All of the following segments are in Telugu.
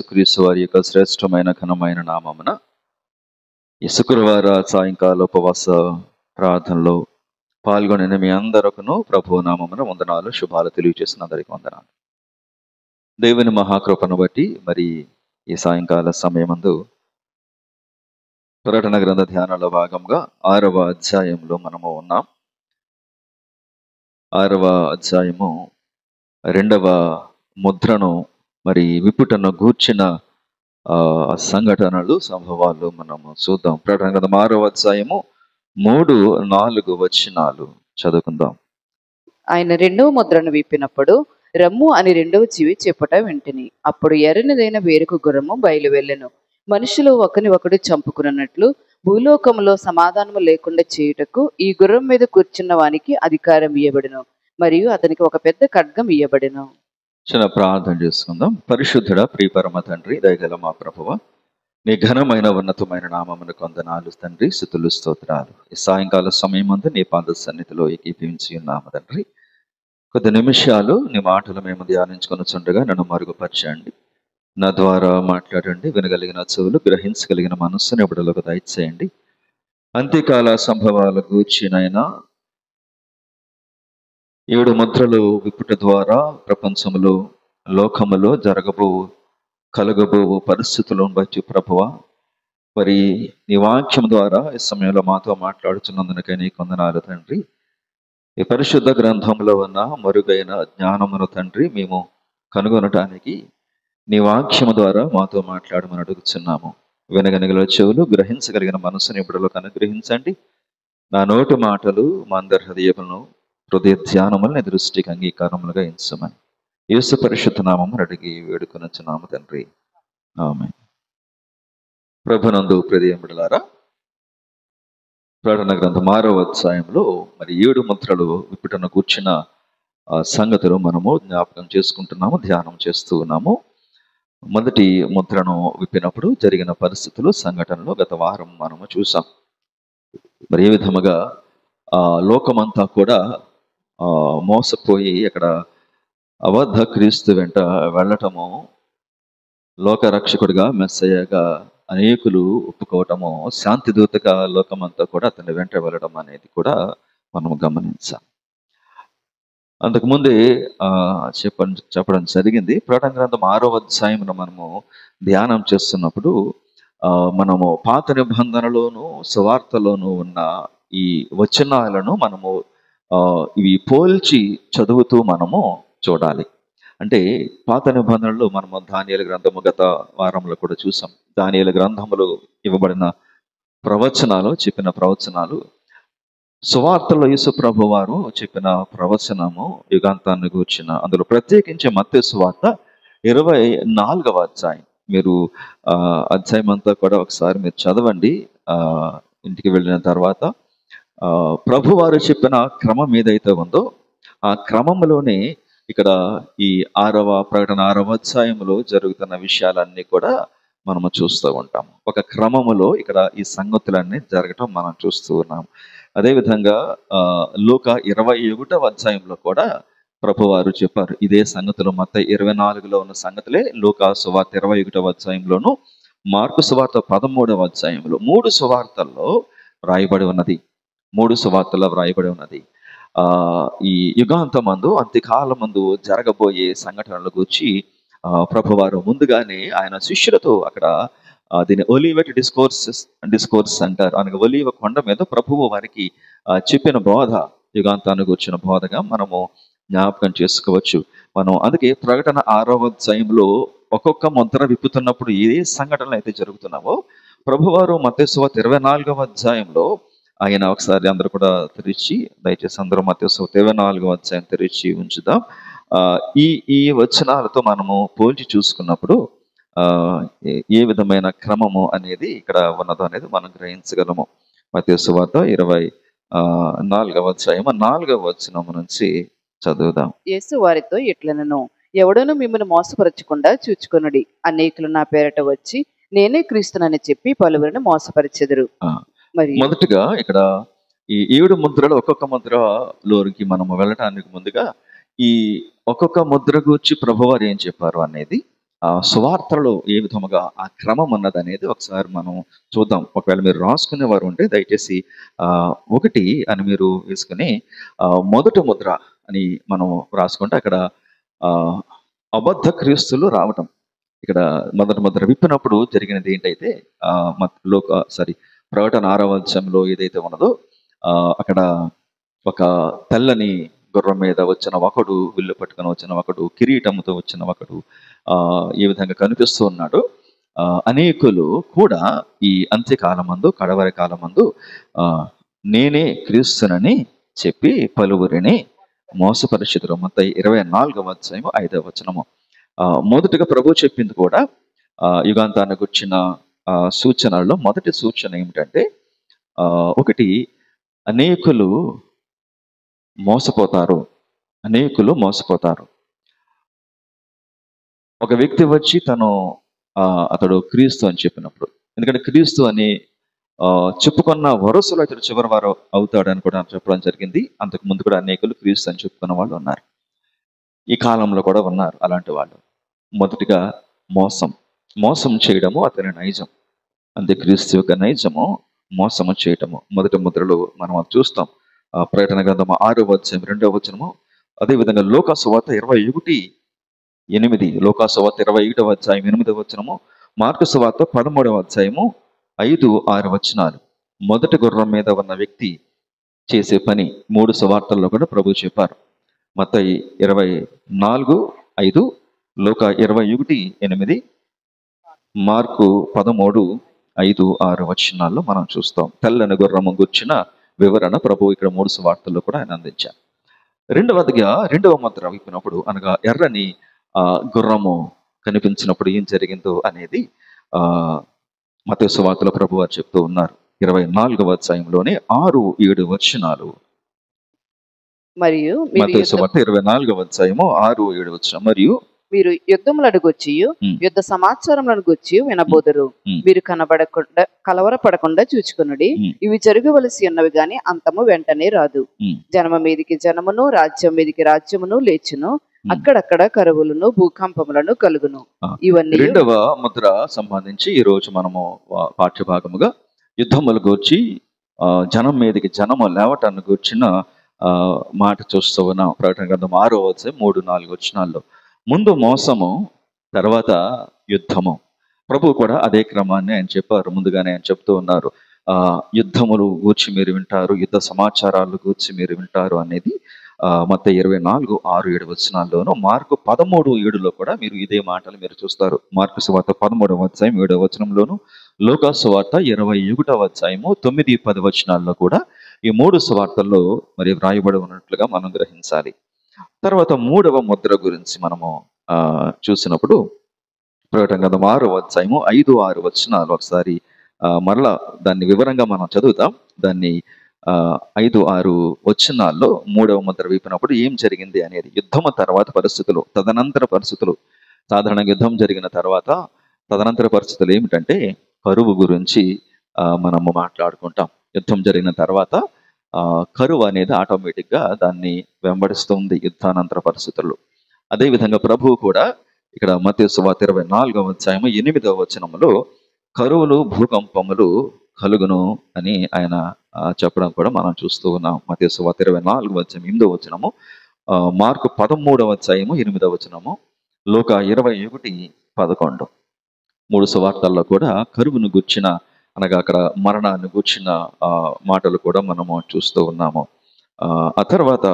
యేసుక్రీస్తు వారి యొక్క శ్రేష్టమైన ఘనమైన నామమున ఈ శుక్రవార సాయంకాల ఉపవాస ప్రార్థనలో పాల్గొనిన మీ అందరకును ప్రభు నామమున వందనాలు శుభాలు తెలియజేసిన అందరికీ వందనాలు. దేవుని మహాకృపను బట్టి మరి ఈ సాయంకాల సమయమందు ప్రకటన గ్రంథ ధ్యానాల భాగంగా 6వ అధ్యాయంలో మనము ఉన్నాం. 6వ అధ్యాయము 2వ ముద్రను మరి విప్పుటను గూర్చిన సంఘటనలు సంభవాలు మనము చూద్దాం. ప్రకటన గ్రంథం 6వ అధ్యాయము 3-4 వచనాలు చదువుకుందాం. ఆయన రెండవ ముద్రను విప్పినప్పుడు రమ్ము అని రెండవ జీవి చెప్పుట వింటిని. అప్పుడు ఎర్రనిదైన వేరొక గుర్రము బయలు వెళ్ళెను. మనుషులు ఒకని ఒకడు చంపుకున్నట్లు భూలోకములో సమాధానము లేకుండా చేయుటకు ఈ గుర్రం మీద కూర్చున్న వానికి అధికారం ఇయ్యబడెను, మరియు అతనికి ఒక పెద్ద ఖడ్గం ఇయ్యబడెను. చిన్న ప్రార్థన చేసుకుందాం. పరిశుద్ధుడ ప్రియ పరమ తండ్రి, దయగల మా ప్రభువ, నీ ఘనమైన ఉన్నతమైన నామమునకు వందనాలు తండ్రి, స్తుతులు స్తోత్రాలు. ఈ సాయంకాల సమయం అంతా నీ పాద సన్నిధిలో ఏకీభవించి ఉన్నాము తండ్రి. కొద్ది నిమిషాలు నీ మాటలు మేము ధ్యానించుకొనుచుండగా నన్ను మరుగుపరచండి. నా ద్వారా మాట్లాడండి. వినగలిగిన చెవులు, గ్రహించగలిగిన మనస్సును ఎప్పుడలకు దయచేయండి. అంత్యకాల సంభవాల గూర్చినైనా 7 ముద్రలు విప్పుట ద్వారా ప్రపంచంలో లోకములో కలగబో పరిస్థితులను బట్టి ప్రభువ, మరి నీ వాక్యం ద్వారా ఈ సమయంలో మాతో మాట్లాడుతున్నందుకై నీకు వందనాలు తండ్రి. ఈ పరిశుద్ధ గ్రంథంలో ఉన్న మరుగైన జ్ఞానమును తండ్రి మేము కనుగొనటానికి నీ వాక్యము ద్వారా మాతో మాట్లాడమని అడుగుతున్నాము. వినగలిగిన చెవులు, గ్రహించగలిగిన మనసుని ఇప్పుడులోకి అనుగ్రహించండి. నా నోటి మాటలు మా అందరి హృదయ ధ్యానములను దృష్టికి అంగీకారములుగా ఎంచమని యేసు పరిశుద్ధ నామమును అడిగి వేడుకొనుచున్నాము తండ్రి, ఆమేన్. ప్రభునందు ప్రియములారా, ప్రకటన గ్రంథం 6వ అధ్యాయంలో మరి 7 ముద్రలు విప్పుటను కూర్చిన సంగతులు మనము జ్ఞాపకం చేసుకుంటున్నాము, ధ్యానం చేస్తూ ఉన్నాము. మొదటి ముద్రను విప్పినప్పుడు జరిగిన పరిస్థితులు, సంఘటనలు గత వారం మనము చూసాం. మరి ఏ విధముగా లోకమంతా కూడా మోసపోయి అక్కడ అబద్ధ క్రీస్తు వెంట వెళ్ళటము, లోకరక్షకుడిగా మెస్సయ్యగా అనేకులు ఒప్పుకోవటము, శాంతిదూతగా లోకమంతా కూడా అతన్ని వెంట వెళ్ళడం అనేది కూడా మనము గమనించాం. అంతకుముందే చెప్పడం జరిగింది. ప్రకటన గ్రంథం 6వ అధ్యాయమును మనము ధ్యానం చేస్తున్నప్పుడు మనము పాత నిబంధనలోను సువార్తలోను ఉన్న ఈ వచనాలను మనము ఇవి పోల్చి చదువుతూ మనము చూడాలి. అంటే పాత నిబంధనలో మనము దానియేలు గ్రంథము గత వారంలో కూడా చూసాం. దానియేలు గ్రంథములో ఇవ్వబడిన ప్రవచనాలు, చెప్పిన ప్రవచనాలు, సువార్తలో యేసు ప్రభు వారు చెప్పిన ప్రవచనము, యుగాంతాన్ని గూర్చిన, అందులో ప్రత్యేకించి మత్తయి సువార్త 24వ అధ్యాయం. మీరు అధ్యాయం అంతా కూడా ఒకసారి మీరు చదవండి. ఇంటికి వెళ్ళిన తర్వాత ప్రభు వారు చెప్పిన క్రమం ఏదైతే ఉందో ఆ క్రమంలోనే ఇక్కడ ఈ ప్రకటన 6వ అధ్యాయంలో జరుగుతున్న విషయాలన్నీ కూడా మనము చూస్తూ ఉంటాము. ఒక క్రమములో ఇక్కడ ఈ సంగతులన్నీ జరగటం మనం చూస్తూ ఉన్నాము. అదేవిధంగా లూకా 21వ అధ్యాయంలో కూడా ప్రభువారు చెప్పారు ఇదే సంగతులు. మత్తయి 24లో ఉన్న సంగతులే లూకా సువార్త 21వ అధ్యాయంలోను, మార్కు సువార్త 13వ అధ్యాయంలో, 3 సువార్తల్లో వ్రాయబడి ఉన్నది. 3 సువార్తల్లో వ్రాయబడి ఉన్నది. ఈ యుగాంతమందు, అంత్యకాలమందు జరగబోయే సంఘటనల గురించి ప్రభువారు ముందుగానే ఆయన శిష్యులతో అక్కడ దీన్ని ఒలివెట్ డిస్కోర్స్ అంటారు. అనగా ఒలివ కొండ మీద ప్రభువు వారికి చెప్పిన బోధ, యుగాంతాన్ని కూర్చున్న బోధగా మనము జ్ఞాపకం చేసుకోవచ్చు. మనం అందుకే ప్రకటన 6వ అధ్యాయంలో ఒక్కొక్క ముద్ర విప్పుతున్నప్పుడు ఏ సంఘటనలు అయితే జరుగుతున్నావో ప్రభువారు మత్తయి సువార్త 24వ అధ్యాయంలో ఆయన ఒకసారి అందరూ కూడా తెరిచి, దయచేసి అందరూ మత్తయి సువార్త 24వ అధ్యాయం తెరిచి ఉంచుదాం. ఈ వచనాలతో మనము పోల్చి చూసుకున్నప్పుడు ఏ విధమైన క్రమము అనేది ఇక్కడ ఉన్నదో అనేది మనం గ్రహించగలము. మత్తయి సువార్త 24వ అధ్యాయం 4వ వచనం నుంచి చదువుదాం. యేసు వారితో ఇట్లనెను, ఎవడను మిమ్మల్ని మోసపరచకుండా చూచుకొనుడి. అనేకులు నా పేరట వచ్చి నేనే క్రీస్తునని చెప్పి పలువురిని మోసపరిచెదరు. మరి మొదటిగా ఇక్కడ ఈ 7 ముద్రలు, ఒక్కొక్క ముద్రలోకి మనము వెళ్ళటానికి ముందుగా ఈ ఒక్కొక్క ముద్ర గూర్చి ప్రభువారు ఏం చెప్పారు అనేది సువార్తలో ఏ విధముగా ఆ క్రమం ఉన్నది అనేది ఒకసారి మనం చూద్దాం. ఒకవేళ మీరు రాసుకునే వారు ఉంటే దయచేసి 1 అని మీరు వేసుకుని మొదటి ముద్ర అని మనం రాసుకుంటే అక్కడ అబద్ధ క్రీస్తులు రావటం. ఇక్కడ మొదటి ముద్ర విప్పినప్పుడు జరిగినది ఏంటైతే ప్రకటన 6వ అధ్యాయంలో ఏదైతే ఉన్నదో అక్కడ ఒక తెల్లని గుర్రం మీద వచ్చిన ఒకడు, విల్లు పట్టుకొని వచ్చిన ఒకడు, కిరీటముతో వచ్చిన ఒకడు ఈ విధంగా కనిపిస్తూ ఉన్నాడు. అనేకులు కూడా ఈ అంత్యకాలమందు, కడవరి కాలమందు నేనే క్రీస్తునని చెప్పి పలువురిని మోసపరిచితురు. మత్తయి 24వ అధ్యాయం 5వ వచనము. మొదటిగా ప్రభు చెప్పింది కూడా యుగాంతాన్ని గుర్చిన సూచనల్లో మొదటి సూచన ఏమిటంటే, ఒకటి, అనేకులు మోసపోతారు. ఒక వ్యక్తి వచ్చి అతడు క్రీస్తు అని చెప్పినప్పుడు, ఎందుకంటే క్రీస్తు అని చెప్పుకున్న వరుసలో అతడు చివరి వారు అవుతాడని కూడా చెప్పడం జరిగింది. అంతకు ముందు కూడా అనేకులు క్రీస్తు అని చెప్పుకున్న వాళ్ళు ఉన్నారు. ఈ కాలంలో కూడా ఉన్నారు అలాంటి వాళ్ళు. మొదటిగా మోసం చేయడము అతని నైజం. అంత్యక్రీస్తు యొక్క నైజము మోసము చేయటము. మొదటి ముద్రలో మనం అది చూస్తాం. ప్రకటన గ్రంథము 6వ అధ్యాయం 2వ వచనము. అదేవిధంగా లోకా సువార్త 21:8, లోకా సువార్త 21వ అధ్యాయం 8వ వచనము, మార్కు సువార్త 13వ అధ్యాయము 5-6 వచనాలు. మొదటి గుర్రం మీద ఉన్న వ్యక్తి చేసే పని 3 సువార్తల్లో కూడా ప్రభు చెప్పారు. మత్తయి 24:5, లోకా 21:8, మార్కు 13:5-6 వచనాల్లో మనం చూస్తాం. తెల్లని గుర్రము గుర్చిన వివరణ ప్రభు ఇక్కడ 3 సువార్తల్లో కూడా ఆయన అందించారు. రెండవ ముద్ర విప్పినప్పుడు, అనగా ఎర్రని గుర్రము కనిపించినప్పుడు ఏం జరిగిందో అనేది మత్తయి సువార్తలో ప్రభు వారు చెప్తూ ఉన్నారు. 24వ అధ్యాయంలోనే 6-7 వచనాలు. మరియు మత్తయి సువార్త 24వ అధ్యాయము 6-7 వచనం. మరియు మీరు యుద్ధములను గూర్చి యుద్ధ సమాచారములను గూర్చి వినబోదురు. మీరు కలవరపడకుండా చూచుకొనుడి. ఇవి జరగవలసి ఉన్నవి గాని అంతము వెంటనే రాదు. జనమ మీదికి జనమును, రాజ్యం మీదికి రాజ్యమును లేచును. అక్కడక్కడ కరువులను, భూకంపములను కలుగును. ఇవన్నీ రెండవ ముద్ర సంబంధించి ఈ రోజు మనము పాఠ్యభాగముగా యుద్ధములు గూర్చి జనం మీదకి జనము లేవటాన్ని గూర్చిన మాట చూస్తూ ఉన్నాం. ప్రకటన గ్రంథం 6వ అధ్యాయం 3-4 వచనాల్లో. ముందు మోసము, తర్వాత యుద్ధము. ప్రభు కూడా అదే క్రమాన్ని ఆయన చెప్పారు. ముందుగానే ఆయన చెప్తూ ఉన్నారు, యుద్ధములు గూర్చి మీరు వింటారు, యుద్ధ సమాచారాలు గూర్చి మీరు వింటారు అనేది మత్తయి 24:6-7 వచనాల్లోనూ, మార్కు 13:7లో కూడా మీరు ఇదే మాటలు మీరు చూస్తారు. మార్కు సువార్త 13వ అధ్యాయం 7వ వచనంలోను, లోకా సువార్త 21వ అధ్యాయము 9-10 వచనాల్లో కూడా ఈ 3 సువార్తల్లో మరి వ్రాయబడి ఉన్నట్లుగా మనం గ్రహించాలి. తర్వాత 3వ ముద్ర గురించి మనము చూసినప్పుడు, ప్రకటన గ్రంథం 6వ అధ్యాయము 5-6 వచనాలు ఒకసారి మరలా దాన్ని వివరంగా మనం చదువుతాం. దాన్ని 5-6 వచనాల్లో 3వ ముద్ర విప్పినప్పుడు ఏం జరిగింది అనేది, యుద్ధము తర్వాత పరిస్థితులు, తదనంతర పరిస్థితులు. సాధారణంగా యుద్ధం జరిగిన తర్వాత తదనంతర పరిస్థితులు ఏమిటంటే, కరువు గురించి మనము మాట్లాడుకుంటాం. యుద్ధం జరిగిన తర్వాత కరువు అనేది ఆటోమేటిక్గా దాన్ని వెంబడిస్తుంది యుద్ధానంతర పరిస్థితుల్లో. అదేవిధంగా ప్రభువు కూడా ఇక్కడ మత్తయి సువార్త 24వ అధ్యాయము 8వ వచనములో కరువులు, భూకంపములు కలుగును అని ఆయన చెప్పడం కూడా మనం చూస్తూ ఉన్నాం. మత్తయి సువార్త 24వ అధ్యాయం 8వ వచనము, మార్కు 13వ అధ్యాయము 8వ వచనము, లోకా 21:11. 3 సువార్తల్లో కూడా కరువును గూర్చిన, అనగా అక్కడ మరణాన్ని గూర్చిన మాటలు కూడా మనము చూస్తూ ఉన్నాము. ఆ తర్వాత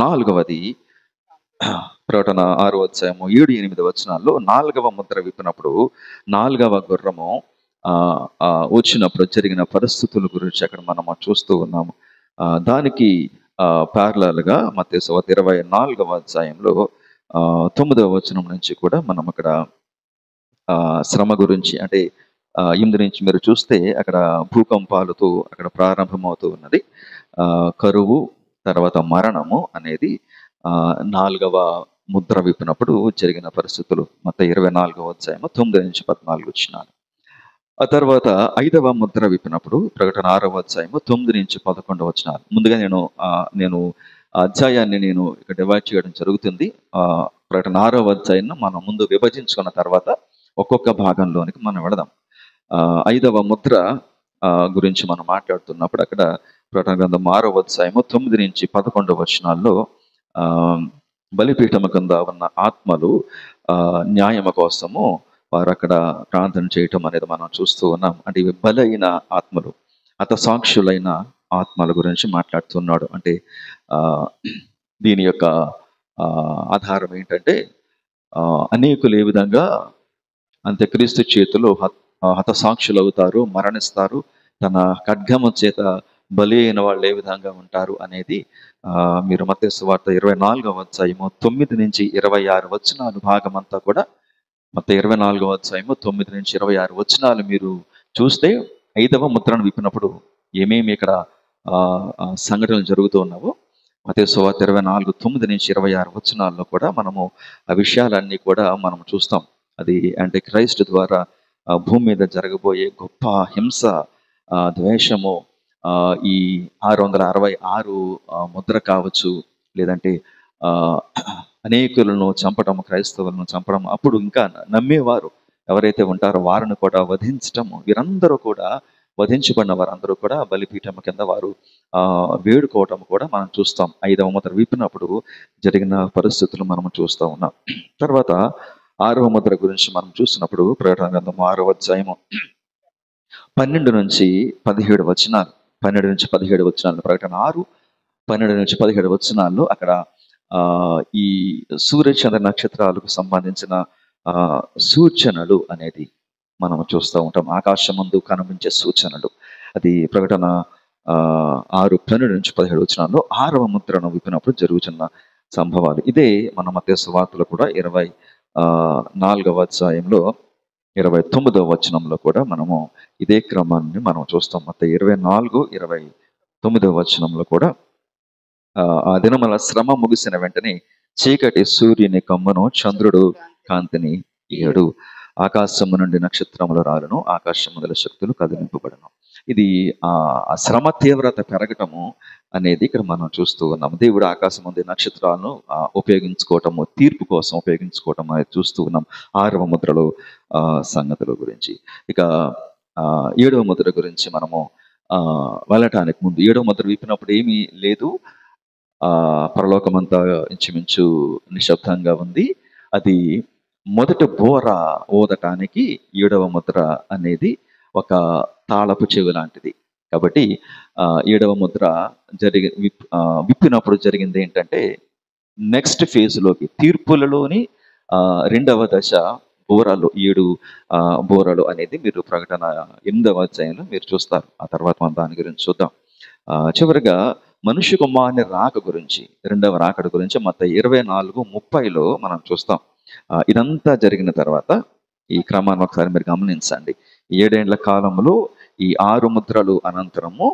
4వది ప్రకటన 6వ అధ్యాయము 7-8 వచనాల్లో 4వ ముద్ర విప్పినప్పుడు 4వ గుర్రము వచ్చినప్పుడు జరిగిన పరిస్థితుల గురించి అక్కడ మనము చూస్తూ ఉన్నాము. దానికి ప్యారలల్గా మత్తయి సువార్త 24వ అధ్యాయంలో 9వ వచనం నుంచి కూడా మనం అక్కడ శ్రమ గురించి, అంటే 8 నుంచి మీరు చూస్తే అక్కడ భూకంపాలతో అక్కడ ప్రారంభమవుతూ ఉన్నది. కరువు, తర్వాత మరణము అనేది 4వ ముద్ర విప్పినప్పుడు జరిగిన పరిస్థితులు. మత్తయి 24వ అధ్యాయము 9-14 వచనాలు. ఆ తర్వాత 5వ ముద్ర విప్పినప్పుడు ప్రకటన 6వ అధ్యాయము 9-11 వచనాలు. ముందుగా నేను అధ్యాయాన్ని ఇక్కడ డివైడ్ చేయడం జరుగుతుంది. ప్రకటన 6వ అధ్యాయాన్ని మనం ముందు విభజించుకున్న తర్వాత ఒక్కొక్క భాగంలోనికి మనం వెళదాం. 5వ ముద్ర గురించి మనం మాట్లాడుతున్నప్పుడు అక్కడ ప్రకటన గ్రంథం 6వ అధ్యాయము 9 నుంచి 11 వచనాల్లో బలిపీఠము కింద ఉన్న ఆత్మలు న్యాయము కోసము వారు అక్కడ ప్రార్థన చేయటం అనేది మనం చూస్తూ ఉన్నాం. అంటే ఇవి బలైన ఆత్మలు, హతసాక్షులైన ఆత్మల గురించి మాట్లాడుతున్నాడు. అంటే దీని యొక్క ఆధారం ఏంటంటే అనేకులు ఏ విధంగా అంత్యక్రీస్తు చేతిలో హతసాక్షులు అవుతారు, మరణిస్తారు, తన ఖడ్గము చేత బలి అయిన వాళ్ళు ఏ విధంగా ఉంటారు అనేది మీరు మత్తయి సువార్త 24వ అధ్యాయము 9 నుంచి 26 వచనాలు భాగం అంతా కూడా, మత్తయి 24వ అధ్యాయము 9 నుంచి 26 వచనాలు మీరు చూస్తే 5వ ముద్రను విప్పినప్పుడు ఏమేమి ఇక్కడ సంఘటనలు జరుగుతూ ఉన్నావో మత్తయి సువార్త 24 9 నుంచి 26 వచనాల్లో కూడా మనము ఆ విషయాలన్నీ కూడా మనం చూస్తాం. అది అంటే క్రైస్ట్ ద్వారా భూమి మీద జరగబోయే గొప్ప హింస, ద్వేషము, ఈ 666 ముద్ర కావచ్చు, లేదంటే అనేకులను చంపడం, క్రైస్తవులను చంపడం, అప్పుడు ఇంకా నమ్మేవారు ఎవరైతే ఉంటారో వారిని కూడా వధించటము, వీరందరూ కూడా వధించబడిన వారందరూ కూడా బలిపీఠం కింద వారు వేడుకోవటం కూడా మనం చూస్తాం. 5వ ముద్ర విప్పినప్పుడు జరిగిన పరిస్థితులు మనం చూస్తూ ఉన్నాం. తర్వాత 6వ ముద్ర గురించి మనం చూసినప్పుడు ప్రకటన గ్రంథం 6వ అధ్యాయము 12 నుంచి 17 వచనాలు, 12 నుంచి 17 వచనాలు, ప్రకటన 6 12 నుంచి 17 వచనాల్లో అక్కడ ఈ సూర్యచంద్ర నక్షత్రాలకు సంబంధించిన సూచనలు అనేది మనం చూస్తూ ఉంటాం. ఆకాశం ముందు కనిపించే సూచనలు, అది ప్రకటన 6 12 నుంచి 17 వచనాల్లో 6వ ముద్రను విప్పినప్పుడు జరుగుతున్న సంభవాలు. ఇదే మన మత్తయి సువార్తలో కూడా 24వ అధ్యాయంలో 29వ వచనంలో కూడా మనము ఇదే క్రమాన్ని మనం చూస్తాం. మత్తయి 24 29వ వచనంలో కూడా ఆ దినముల శ్రమ ముగిసిన వెంటనే చీకటి సూర్యుని కమ్మును, చంద్రుడు కాంతిని ఇయ్యడు, ఆకాశము నుండి నక్షత్రములు రాలును, ఆకాశముల శక్తులు కదిలింపబడను. ఇది ఆ శ్రమ తీవ్రత పెరగటము అనేది ఇక్కడ మనం చూస్తూ ఉన్నాము. దేవుడు ఆకాశం ముందు నక్షత్రాలను ఉపయోగించుకోవటము, తీర్పు కోసం ఉపయోగించుకోవటం అనేది చూస్తూ ఉన్నాం 6వ ముద్రలో సంగతుల గురించి. ఇక 7వ ముద్ర గురించి మనము వెళ్ళటానికి ముందు, 7వ ముద్ర విప్పినప్పుడు ఏమీ లేదు, పరలోకమంతా ఇంచుమించు నిశ్శబ్దంగా ఉంది. అది మొదటి బోర ఊదటానికి 7వ ముద్ర అనేది ఒక తాళపు చెవి లాంటిది. కాబట్టి 7వ ముద్ర విప్పినప్పుడు జరిగింది ఏంటంటే, నెక్స్ట్ ఫేజ్లోకి, తీర్పులలోని 2వ దశ బోరాలు, 7 బోరాలు అనేది మీరు ప్రకటన 8వ అధ్యాయంలో మీరు చూస్తారు. ఆ తర్వాత మనం దాని గురించి చూద్దాం. చివరిగా మనుష్య కుమారుని రాక గురించి, 2వ రాకడ గురించి మత్తయి 24:30లో మనం చూస్తాం. ఇదంతా జరిగిన తర్వాత ఈ క్రమాన్ని ఒకసారి మీరు గమనించండి. 7 ఏళ్ల కాలంలో ఈ 6 ముద్రలు అనంతరము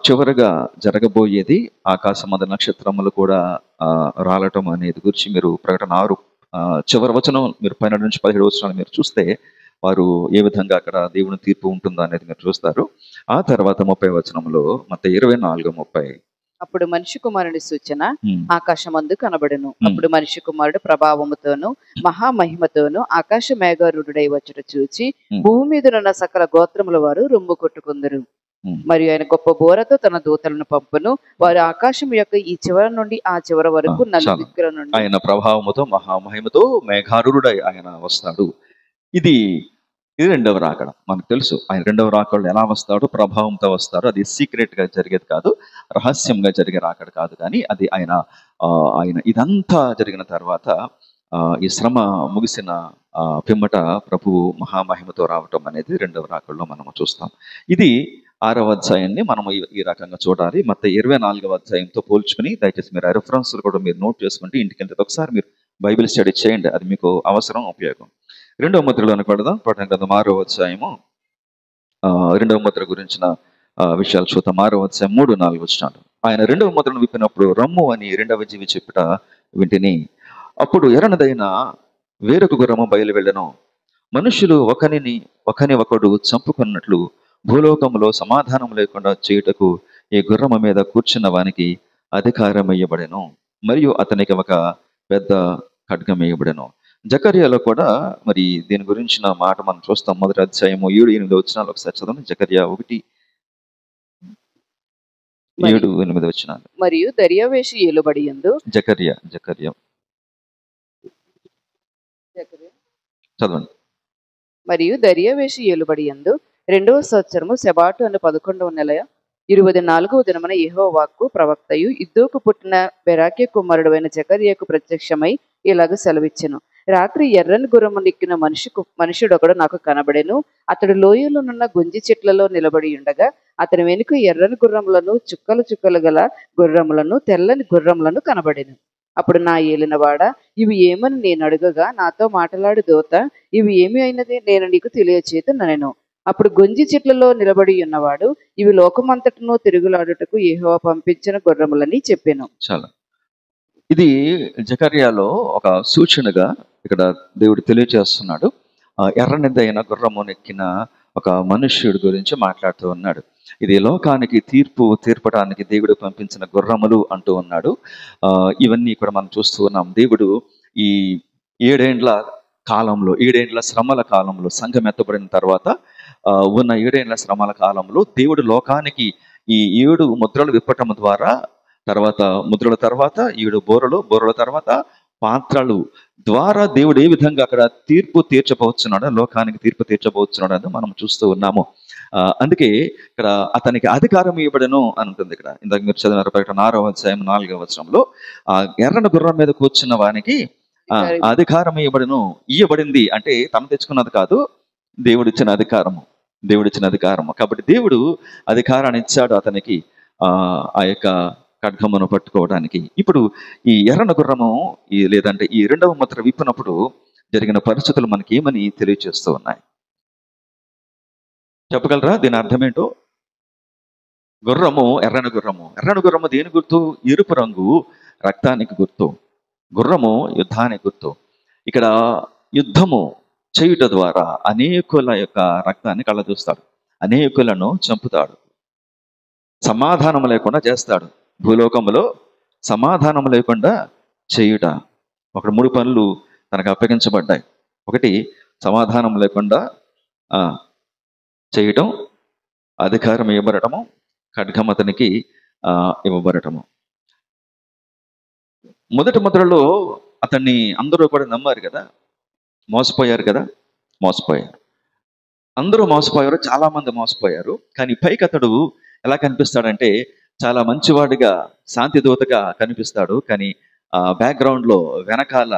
చివరిగా జరగబోయేది ఆకాశమందు నక్షత్రములు కూడా రాలటం అనేది గురించి మీరు ప్రకటన 6 చివరి వచనం మీరు 12 నుంచి 17 వచనాలు మీరు చూస్తే వారు ఏ విధంగా అక్కడ దేవుని తీర్పు ఉంటుందో అనేది మీరు చూస్తారు. ఆ తర్వాత 30 వచనంలో మత్తయి 24:30 అప్పుడు మనిషి కుమారుని సూచన ఆకాశమందు కనబడును. అప్పుడు మనిషి కుమారుడు ప్రభావముతోను మహామహిమతోను ఆకాశ మేఘారూఢుడై వచ్చుట చూచి భూమి మీదనున్న సకల గోత్రముల వారు రొమ్ము కొట్టుకుందరు. మరియు ఆయన గొప్ప బోరతో తన దూతలను పంపును. వారు ఆకాశం యొక్క ఈ చివరి నుండి ఆ చివరి వరకు నలుదిక్కుల నుండి ఆయన ప్రభావముతో మహామహిమతో మేఘారూఢుడై ఆయన వస్తాడు. ఇది 2వ రాకడ. మనకు తెలుసు ఆయన 2వ రాకడలో ఎలా వస్తాడో, ప్రభావంతో వస్తాడు. అది సీక్రెట్ గా జరిగేది కాదు, రహస్యంగా జరిగే రాకడ కాదు. కానీ అది ఆయన ఇదంతా జరిగిన తర్వాత ఈ శ్రమ ముగిసిన పిమ్మట ప్రభువు మహామహిమతో రావటం అనేది 2వ రాకడలో మనము చూస్తాం. ఇది 6వ అధ్యాయాన్ని మనము ఈ రకంగా చూడాలి. మత్తయి 24వ అధ్యాయంతో పోల్చుకుని దయచేసి మీరు రెఫరెన్స్లు కూడా మీరు నోట్ చేసుకుంటే ఇంటికి వెళ్తే ఒకసారి మీరు బైబిల్ స్టడీ చేయండి, అది మీకు అవసరం, ఉపయోగం. 2వ ముద్రలోకి వెళదాం. ప్రకటన గ్రంథం 6వ అధ్యాయము 2వ ముద్ర గురించిన విషయాలు చూద్దాం. 6వ అధ్యాయం 3-4 వచనాలు. ఆయన 2వ ముద్రను విప్పినప్పుడు రమ్ము అని 2వ జీవి చెప్పుట వింటిని. అప్పుడు ఎర్రనదైన వేరొక గుర్రము బయలు వెళ్ళెను. మనుషులు ఒకని ఒకడు చంపుకున్నట్లు భూలోకములో సమాధానం లేకుండా చేయుటకు ఈ గుర్రము మీద కూర్చున్న వానికి అధికారం ఇయ్యబడెను. మరియు అతనికి ఒక పెద్ద ఖడ్గం వేయబడెను. జకర్యాలో కూడా మరి దీని గురించిన మాట మనం చూస్తాం. మొదటి అధ్యాయము 7-8 వచనాలు ఒకసారి చదవండి. జకర్యా 1:7-8 వచనాలు. మరియు దర్యావేషు ఏలుబడి యందు జకర్యా చదవండి. మరియు దర్యావేషు ఏలుబడి యందు 2వ సంవత్సరము శబాటు అను 11వ నెల 24వ దినమున యెహోవా వాక్కు ప్రవక్తయు ఇద్దోకు పుట్టిన బెరాకే కుమారుడైన జకర్యాకు ప్రత్యక్షమై ఇలాగ సెలవిచ్చెను. రాత్రి ఎర్రని గుర్రము నెక్కిన మనుషుడొకడు నాకు కనబడెను. అతడు లోయలోనున్న గుంజి చెట్లలో నిలబడి ఉండగా అతని వెనుక ఎర్రని గుర్రములను చుక్కలు చుక్కలు గల గుర్రములను తెల్లని గుర్రములను కనబడెను. అప్పుడు నా ఏలినవాడ, ఇవి ఏమని నేను అడుగగా నాతో మాట్లాడు దూత, ఇవి ఏమి అయినది నేను నీకు తెలియచేతునెను. అప్పుడు గొంజి చెట్లలో నిలబడి ఉన్నవాడు, ఇవి లోకమంతటను తిరుగులాడుటకు యెహోవా పంపించిన గుర్రములని చెప్పెను. చాలా ఇది జకర్యాలో ఒక సూచనగా ఇక్కడ దేవుడు తెలియజేస్తున్నాడు. ఎర్రనిదైన గుర్రము నెక్కిన ఒక మనుష్యుడి గురించి మాట్లాడుతూ ఉన్నాడు. ఇది లోకానికి తీర్పడానికి దేవుడు పంపించిన గుర్రములు అంటూ ఉన్నాడు. ఇవన్నీ కూడా మనం చూస్తూ ఉన్నాం. దేవుడు ఈ 7 ఏండ్ల కాలంలో, 7 ఏండ్ల శ్రమల కాలంలో, సంఘం ఎత్తబడిన తర్వాత ఉన్న 7 ఏండ్ల శ్రమల కాలంలో దేవుడు లోకానికి ఈ 7 ముద్రలు విప్పటం ద్వారా, తర్వాత ముద్రల తర్వాత 7 బోరల తర్వాత పాత్రలు ద్వారా దేవుడు ఏ విధంగా అక్కడ తీర్పు తీర్చబోతున్నాడో, లోకానికి తీర్పు తీర్చబోతున్నాడు అని మనం చూస్తూ ఉన్నాము. అందుకే ఇక్కడ అతనికి అధికారం ఇవ్వబడను అని ఉంటుంది. ఇక్కడ ఇందాక మీరు చదివిన ప్రకటన 6వ అధ్యాయం 4వ వచనంలో ఎర్రని గుర్రం మీద కూర్చున్న వానికి అధికారం ఇవ్వబడింది. అంటే తను తెచ్చుకున్నది కాదు, దేవుడిచ్చిన అధికారము. కాబట్టి దేవుడు అధికారాన్ని ఇచ్చాడు అతనికి ఆ యొక్క ఖడ్గమును పట్టుకోవడానికి. ఇప్పుడు ఈ ఎర్రన గుర్రము లేదంటే ఈ 2వ ముద్ర విప్పినప్పుడు జరిగిన పరిస్థితులు మనకి ఏమని తెలియజేస్తూ ఉన్నాయి? చెప్పగలరా దీని అర్థమేంటో? ఎర్రన గుర్రము దేని గుర్తు? ఎరుపు రంగు రక్తానికి గుర్తు. గుర్రము యుద్ధానికి గుర్తు. ఇక్కడ యుద్ధము చేయుట ద్వారా అనేకుల యొక్క రక్తాన్ని కళ్ళదూస్తాడు, అనేకులను చంపుతాడు, సమాధానం లేకుండా చేస్తాడు. భూలోకంలో సమాధానం లేకుండా చేయుట. ఒక 3 పనులు తనకు అప్పగించబడ్డాయి. ఒకటి, సమాధానం లేకుండా చేయటం, అధికారం ఇవ్వబడటము, ఖడ్గం అతనికి ఇవ్వబడటము. మొదటి ముద్రలో అతన్ని అందరూ కూడా నమ్మారు కదా, మోసపోయారు. అందరూ మోసపోయారు, చాలా మంది మోసపోయారు. కానీ పైకి అతడు ఎలా కనిపిస్తాడంటే చాలా మంచివాడిగా, శాంతి దూతగా కనిపిస్తాడు. కానీ బ్యాక్గ్రౌండ్లో వెనకాల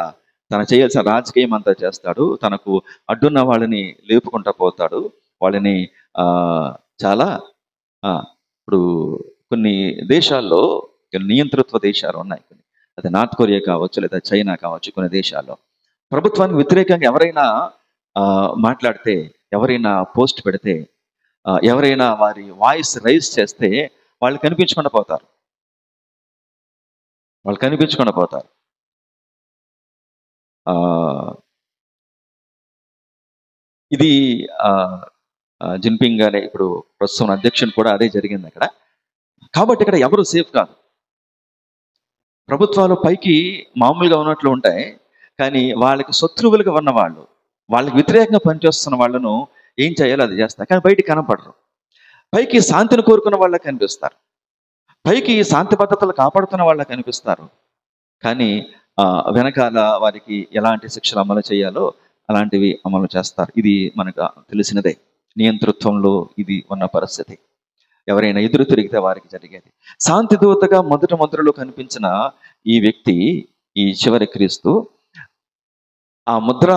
తను చేయాల్సిన రాజకీయం అంతా చేస్తాడు. తనకు అడ్డున్న వాళ్ళని లేపుకుంటా పోతాడు. వాళ్ళని చాలా ఇప్పుడు కొన్ని దేశాల్లో నియంతృత్వ దేశాలు ఉన్నాయి. అది నార్త్ కొరియా కావచ్చు, లేదా చైనా కావచ్చు. కొన్ని దేశాల్లో ప్రభుత్వానికి వ్యతిరేకంగా ఎవరైనా మాట్లాడితే, ఎవరైనా పోస్ట్ పెడితే, ఎవరైనా వారి వాయిస్ రైజ్ చేస్తే వాళ్ళు కనిపించకుండా పోతారు. ఇది జిన్పింగ్ అనే ఇప్పుడు ప్రస్తుతం అధ్యక్షుడు కూడా అదే జరిగింది అక్కడ. కాబట్టి ఇక్కడ ఎవరు సేఫ్ కాదు. ప్రభుత్వాలు పైకి మామూలుగా ఉన్నట్లు ఉంటాయి, కానీ వాళ్ళకి శత్రువులుగా ఉన్న వాళ్ళు, వాళ్ళకి వ్యతిరేకంగా పనిచేస్తున్న వాళ్ళను ఏం చేయాలో అది చేస్తారు. కానీ బయటికి కనపడరు. పైకి శాంతిని కోరుకున్న వాళ్ళకి కనిపిస్తారు, పైకి శాంతి భద్రతలు కాపాడుతున్న వాళ్ళకి కనిపిస్తారు. కానీ వెనకాల వారికి ఎలాంటి శిక్షలు అమలు చేయాలో అలాంటివి అమలు చేస్తారు. ఇది మనకు తెలిసినదే. నియంతృత్వంలో ఇది ఉన్న పరిస్థితి. ఎవరైనా ఎదురు తిరిగితే వారికి జరిగేది. శాంతి దూతగా మొదటి ముద్రలో కనిపించిన ఈ వ్యక్తి, ఈ చివరి క్రీస్తు, ఆ ముద్ర,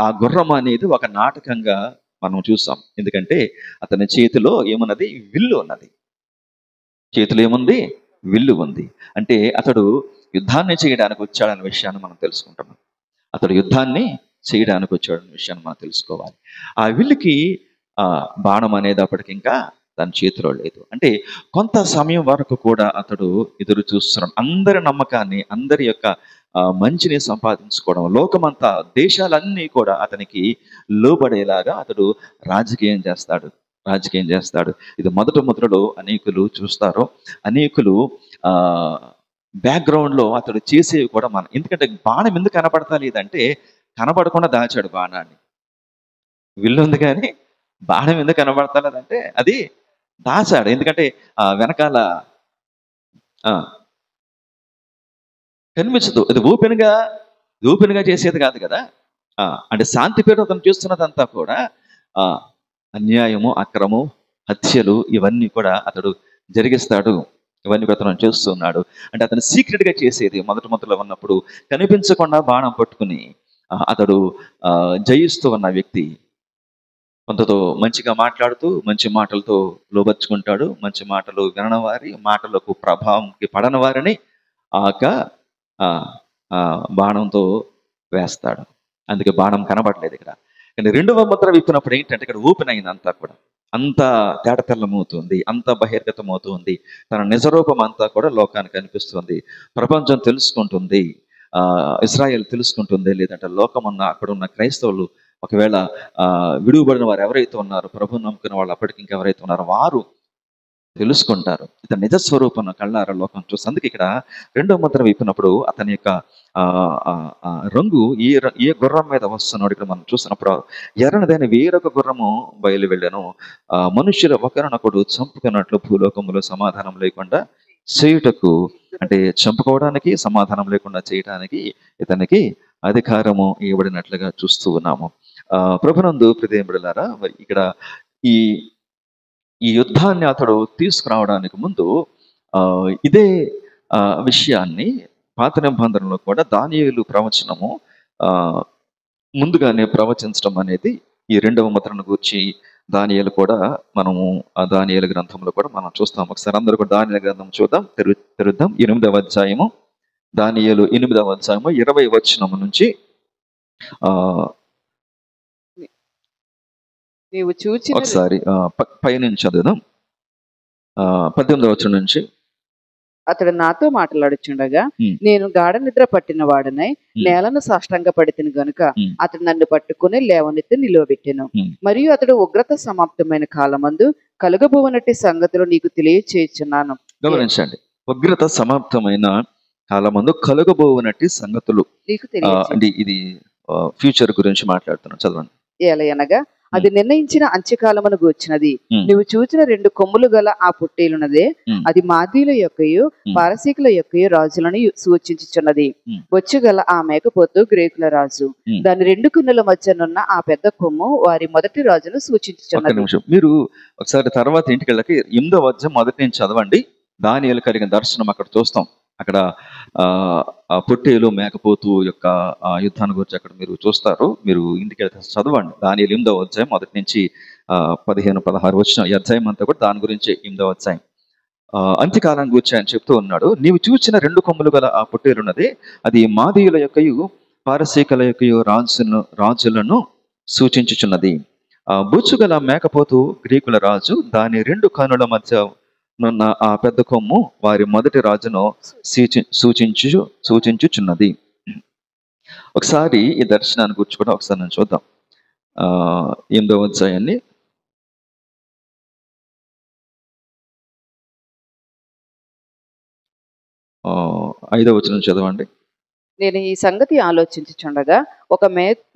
ఆ గుర్రం అనేది ఒక నాటకంగా మనం చూసాం. ఎందుకంటే అతని చేతిలో ఏమున్నది? విల్లు ఉన్నది. చేతిలో ఏముంది? విల్లు ఉంది. అంటే అతడు యుద్ధాన్ని చేయడానికి వచ్చాడనే విషయాన్ని మనం తెలుసుకుంటున్నాం. అతడు యుద్ధాన్ని చేయడానికి వచ్చాడనే విషయాన్ని మనం తెలుసుకోవాలి. ఆ విల్లుకి బాణం అనేది అప్పటికి ఇంకా తన చేతిలో లేదు. అంటే కొంత సమయం వరకు కూడా అతడు ఎదురు చూస్తున్నాడు. అందరి నమ్మకాన్ని, అందరి యొక్క మంచిని సంపాదించుకోవడం, లోకమంతా, దేశాలన్నీ కూడా అతనికి లోబడేలాగా అతడు రాజకీయం చేస్తాడు. ఇది మొదటి ముద్రలో అనేకులు చూస్తారు. అనేకులు బ్యాక్గ్రౌండ్లో అతడు చేసేవి కూడా మనం, ఎందుకంటే బాణం ఎందుకు కనపడతా లేదంటే కనపడకుండా దాచాడు బాణాన్ని. విల్లు ఉంది కానీ బాణం ఎందుకు కనబడతా లేదంటే అది దాచాడు. ఎందుకంటే వెనకాల ఆ, కనిపించదు. ఇది ఓపెన్గా చేసేది కాదు కదా. అంటే శాంతి పేరు అతను చేస్తున్నదంతా కూడా ఆ అన్యాయము, అక్రము, హత్యలు ఇవన్నీ కూడా అతడు జరిగిస్తాడు. ఇవన్నీ కూడా అతను చేస్తున్నాడు. అంటే అతను సీక్రెట్గా చేసేది మొదట్లో ఉన్నప్పుడు కనిపించకుండా బాణం పట్టుకుని అతడు జయిస్తూ ఉన్న వ్యక్తి కొంతతో మంచిగా మాట్లాడుతూ మంచి మాటలతో లోబర్చుకుంటాడు. మంచి మాటలు వినని వారి మాటలకు ప్రభావంకి పడని వారిని బాణంతో వేస్తాడు. అందుకే బాణం కనబడలేదు ఇక్కడ. కానీ రెండవ ముద్ర విప్పినప్పుడు ఏంటంటే ఇక్కడ ఓపెన్ అయింది అంతా కూడా, అంత తేటతెల్లమవుతుంది, అంత బహిర్గతమవుతుంది. తన నిజరూపం అంతా కూడా లోకానికి కనిపిస్తుంది. ప్రపంచం తెలుసుకుంటుంది, ఇశ్రాయేల్ తెలుసుకుంటుంది. లేదంటే లోకమున్న అక్కడ ఉన్న క్రైస్తవులు ఒకవేళ విడువబడిన వారు ఎవరైతే ఉన్నారో, ప్రభువుని నమ్ముకున్న వాళ్ళు అప్పటికి ఇంకెవరైతే ఉన్నారో వారు తెలుసుకుంటారు. ఇతని నిజస్వరూపం కళ్ళారా లోకం చూస్తుంది. అందుకే ఇక్కడ రెండో ముద్ర విప్పినప్పుడు అతని యొక్క రంగు ఏ గుర్రం మీద వస్తున్నాడు ఇక్కడ మనం చూసినప్పుడు ఎర్రనిదైన వేరొక గుర్రము బయలు వెళ్ళాను. మనుష్యుల ఒకరినొకడు చంపుకున్నట్లు భూలోకములో సమాధానం లేకుండా చేయుటకు, అంటే చంపుకోవడానికి, సమాధానం లేకుండా చేయటానికి ఇతనికి అధికారము ఇవ్వబడినట్లుగా చూస్తూ ఉన్నాము. ప్రభునందు ప్రియమైన బిడ్డలారా, ఇక్కడ ఈ యుద్ధాన్ని అతడు తీసుకురావడానికి ముందు ఇదే విషయాన్ని పాత నిబంధనలో కూడా దానియేలు ప్రవచనము ముందుగానే ప్రవచించడం అనేది ఈ రెండవ ముద్రను గురించి దానియేలు కూడా మనము ఆ దానియేలు గ్రంథంలో కూడా మనం చూస్తాం. ఒకసారి అందరూ కూడా దానియేలు గ్రంథం చూద్దాం, తెరుద్దాం. 8వ అధ్యాయము, దానియేలు 8వ అధ్యాయము 20వ వచనము నుంచి ఒకసారి పైనుంచి చదువుదాం. 18వ వచనం నుంచి. అతడు నాతో మాట్లాడుచుండగా నేను గాఢ నిద్ర పట్టిన వాడనై నేలను సాష్టంగా పడితిని గనుక అతడు నన్ను పట్టుకుని లేవనెత్తి నిలువబెట్టెను. మరియు అతడు ఉగ్రత సమాప్తమైన కాలమందు కలుగబోవనట్టి సంగతులు నీకు తెలియచేయుచున్నాను. గమనించండి, ఉగ్రత సమాప్తమైన కాలమందు కలుగబోవనట్టి సంగతులు నీకు తెలియ. ఇది ఫ్యూచర్ గురించి మాట్లాడుతున్నాను, చదవండి. ఎలయనగా అది నిర్ణయించిన అంత్యకాలమును గూర్చినది. నువ్వు చూచిన 2 కొమ్ములు గల ఆ పుట్టేలున్నదే అది మాదీల యొక్కయు పారసీకుల యొక్కయు రాజులను సూచించుచున్నది. వచ్చుగల ఆ మేకపోతు గ్రీకుల రాజు, దాని 2 కన్నుల మధ్యనున్న ఆ పెద్ద కొమ్ము వారి మొదటి రాజును సూచించుచున్నది. మీరు ఒకసారి తర్వాత ఇంటికి వెళ్ళకి 8వ అధ్యాయం మొదటి నుంచి చదవండి. దానియేలు కలిగిన దర్శనం అక్కడ చూస్తాం. అక్కడ పొట్టేలు మేకపోతు యొక్క యుద్ధాన్ని గురించి అక్కడ మీరు చూస్తారు. మీరు ఇంటికి చదవండి. దానియేలు 8వ అధ్యాయం మొదటి నుంచి 15-16 వచ్చిన ఈ అధ్యాయం అంతా కూడా దాని గురించి 8వ అధ్యాయం. అంత్యకాలం గురించి ఆయన చెప్తూ ఉన్నాడు. నీవు చూసిన 2 కొమ్ములు గల ఆ పొట్టేలున్నదే అది మాదీయుల యొక్కయు పారసీకుల యొక్కయు రాజులను సూచించుచున్నది. బుచ్చుగల మేకపోతు గ్రీకుల రాజు, దాని 2 కన్నుల మధ్య నున్న ఆ పెద్ద కొమ్ము వారి మొదటి రాజును సూచించుచున్నది. ఒకసారి ఈ దర్శనాన్ని గురించి కూడా ఒకసారి నేను చూద్దాం. 8వ అధ్యాయాన్ని 5వ వచనం చదవండి. నేను ఈ సంగతి ఆలోచించుచుండగా ఒక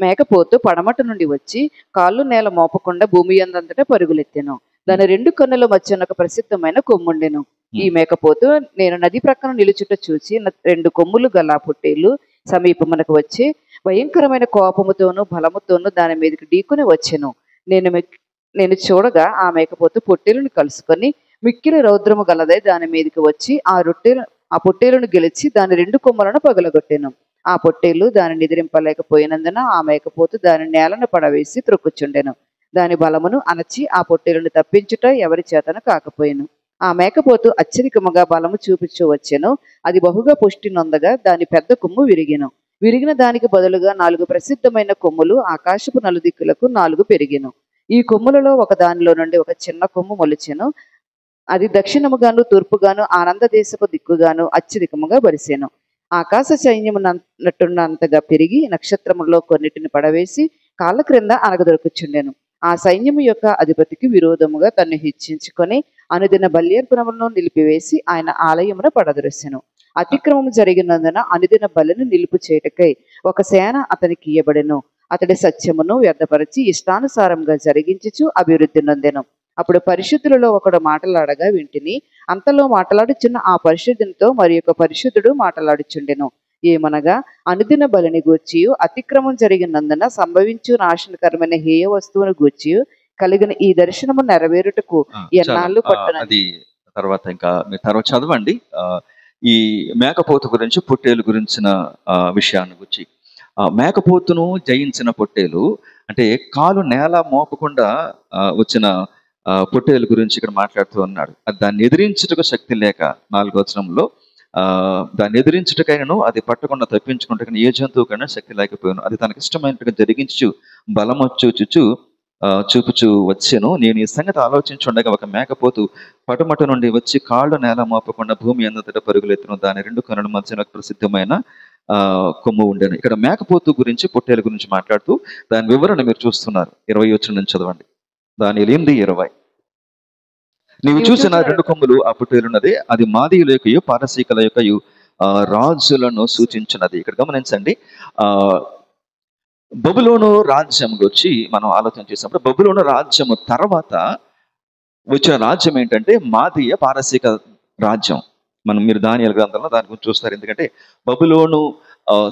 మేకపోతు పడమట నుండి వచ్చి కాళ్ళు నేల మోపకుండా భూమి అందంతటా పరుగులెత్తెను. దాని 2 కన్నుల మధ్య ఒక ప్రసిద్ధమైన కొమ్ముండెను. ఈ మేకపోతు నేను నది ప్రక్కన నిలుచుట చూచి 2 కొమ్ములు గల పొట్టేలు సమీపమునకు వచ్చి భయంకరమైన కోపముతోనూ బలముతోనూ దాని మీదకి ఢీకొని వచ్చెను. నేను చూడగా ఆ మేకపోతు పొట్టేలుని కలుసుకొని మిక్కిలి రౌద్రము గలదై దాని మీదకి వచ్చి ఆ పొట్టేలును గెలిచి దాని 2 కొమ్మలను పగలగొట్టెను. ఆ పొట్టేలు దాని నిద్రింపలేకపోయినందున ఆ మేకపోతు దాని నేలను పడవేసి త్రొక్కుచుండెను. దాని బలమును అణచి ఆ పొట్టేలును తప్పించుట ఎవరి చేతను కాకపోయెను. ఆ మేకపోతు అత్యధికముగా బలము చూపించు వచ్చెను. అది బహుగా పుష్టి నొందగా దాని పెద్ద కొమ్ము విరిగెను. విరిగిన దానికి బదులుగా 4 ప్రసిద్ధమైన కొమ్ములు ఆకాశపు నలుదిక్కులకు 4 పెరిగెను. ఈ కొమ్ములలో ఒక దానిలో నుండి ఒక చిన్న కొమ్ము మొలిచెను. అది దక్షిణముగాను తూర్పుగాను ఆనంద దేశపు దిక్కుగాను అత్యధికముగా బరిసెను. ఆకాశ సైన్యము నట్టున్నంతగా పెరిగి నక్షత్రములో కొన్నిటిని పడవేసి కాళ్ళ క్రింద అనగదొరుకుచుండెను. ఆ సైన్యము యొక్క అధిపతికి విరోధముగా తన్ను హెచ్చించుకొని అనుదిన బల్యర్పణములను నిలిపివేసి ఆయన ఆలయమును పడద్రోసెను. అతిక్రమం జరిగినందున అనుదిన బలిని నిలుపు చేయుటకై ఒక సేన అతనికి ఇయ్యబడెను. అతడి సత్యమును వ్యర్థపరిచి ఇష్టానుసారంగా జరిగించుచు అభివృద్ధి నొందెను. అప్పుడు పరిశుద్ధులలో ఒకడు మాటలాడగా వింటిని. అంతలో మాట్లాడుచున్న ఆ పరిశుద్ధునితో మరి యొక్క పరిశుద్ధుడు మాట్లాడుచుండెను. ఏమనగా, అనుదిన బలిని గూర్చియు అతిక్రమం జరిగినందున సంభవించు నాశనకరమైన హేయ వస్తువును గూర్చియు కలిగిన ఈ దర్శనము నెరవేరుటకు ఎన్నాళ్ళు పట్టున. అది తర్వాత ఇంకా మీరు తర్వాత చదవండి. ఈ మేకపోతు గురించి, పొట్టేలు గురించిన విషయాన్ని గురించి. మేకపోతును జయించిన పొట్టేలు అంటే కాలు నేల మోపకుండా వచ్చిన పొట్టేలు గురించి ఇక్కడ మాట్లాడుతూ ఉన్నాడు. దాన్ని ఎదిరించుటకు శక్తి లేక 4వ వచనంలో దాన్ని ఎదిరించుటకైనను అది పట్టకుండా తప్పించుకుంటే ఏ జంతువు కన్నా శక్తి లేకపోయాను. అది తనకి ఇష్టమైనట్టుగా జరిగించు బలమొచ్చుచు చూపుచూ వచ్చాను. నేను ఈ సంగతి ఆలోచించుండగా ఒక మేకపోతు పటమట నుండి వచ్చి కాళ్ళు నేల మోపకుండా భూమి అందతట పరుగులెత్తును. దాని 2 కనుల మధ్యన ప్రసిద్ధమైన కొమ్ము ఉండేను. ఇక్కడ మేకపోతు గురించి, పొట్టేల గురించి మాట్లాడుతూ దాని వివరణ మీరు చూస్తున్నారు. 20 వచనం నుంచి చదవండి. దానియేలు 8:20. నీవు చూసిన 2 కొమ్ములు ఆ పొట్టేలున్నదే, అది మాదీయుల యొక్కయు పారసీకుల యొక్కయు రాజులను సూచించినది. ఇక్కడ గమనించండి. బబులోను రాజ్యం గురించి మనం ఆలోచన చేసినప్పుడు బబులోను రాజ్యము తర్వాత వచ్చిన రాజ్యం ఏంటంటే మాదీయ పారసీక రాజ్యం. మీరు దానియేలు గ్రంథంలో దాని గురించి చూస్తారు. ఎందుకంటే బబులోను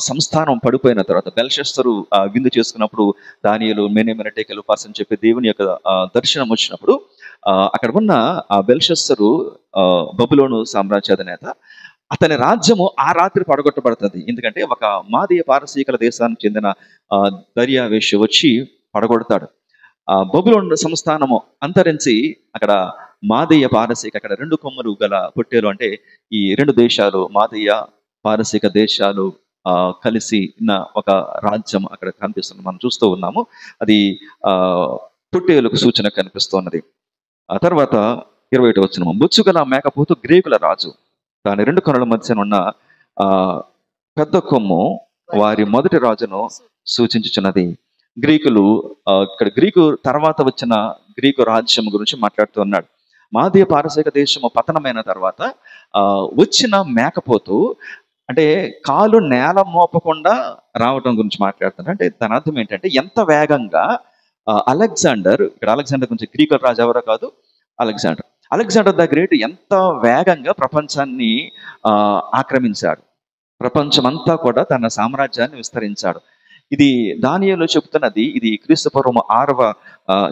సంస్థానం పడిపోయిన తర్వాత బెల్షస్తరు విందు చేసుకున్నప్పుడు దానియేలు మెనేమెనటేకెలు పాస్ అని చెప్పి దేవుని యొక్క దర్శనం వచ్చినప్పుడు అక్కడ ఉన్న బెల్షస్తరు బబులోను సామ్రాజ్యాధినేత, అతని రాజ్యము ఆ రాత్రి పడగొట్టబడుతుంది. ఎందుకంటే ఒక మాదీయ పారసీకుల దేశానికి చెందిన దర్యావేషు వచ్చి పడగొడతాడు. బబులోను సంస్థానము అంతరించి అక్కడ మాదీయ పారసీక, అక్కడ 2 కొమ్ములు గల పొట్టేలు అంటే ఈ 2 దేశాలు మాదీయ పారసీక దేశాలు కలిసి ఉన్న ఒక రాజ్యం అక్కడ కనిపిస్తుంది. మనం చూస్తూ ఉన్నాము. అది పొట్టేలుకు సూచన కనిపిస్తున్నది. ఆ తర్వాత 21వ వచనం. బొచ్చుగల మేకపోతు గ్రీకుల రాజు, దాని 2 కనుల మధ్యన ఉన్న పెద్ద కొమ్ము వారి మొదటి రాజును సూచించుచున్నది. గ్రీకులు ఇక్కడ గ్రీకు తర్వాత వచ్చిన గ్రీకు రాజ్యం గురించి మాట్లాడుతూ ఉన్నాడు. మాదీయ పారసీక దేశము పతనమైన తర్వాత వచ్చిన మేకపోతు అంటే కాలు నేల మోపకుండా రావటం గురించి మాట్లాడుతున్నారు. అంటే దాని అర్థం ఏంటంటే ఎంత వేగంగా అలెగ్జాండర్, ఇక్కడ అలెగ్జాండర్ గురించి గ్రీకుల రాజు ఎవరో కాదు, అలెగ్జాండర్ ద గ్రేట్ ఎంత వేగంగా ప్రపంచాన్ని ఆక్రమించాడు. ప్రపంచమంతా కూడా తన సామ్రాజ్యాన్ని విస్తరించాడు. ఇది దానియేలు చెబుతున్నది. ఇది క్రీస్తుపూర్వం 6వ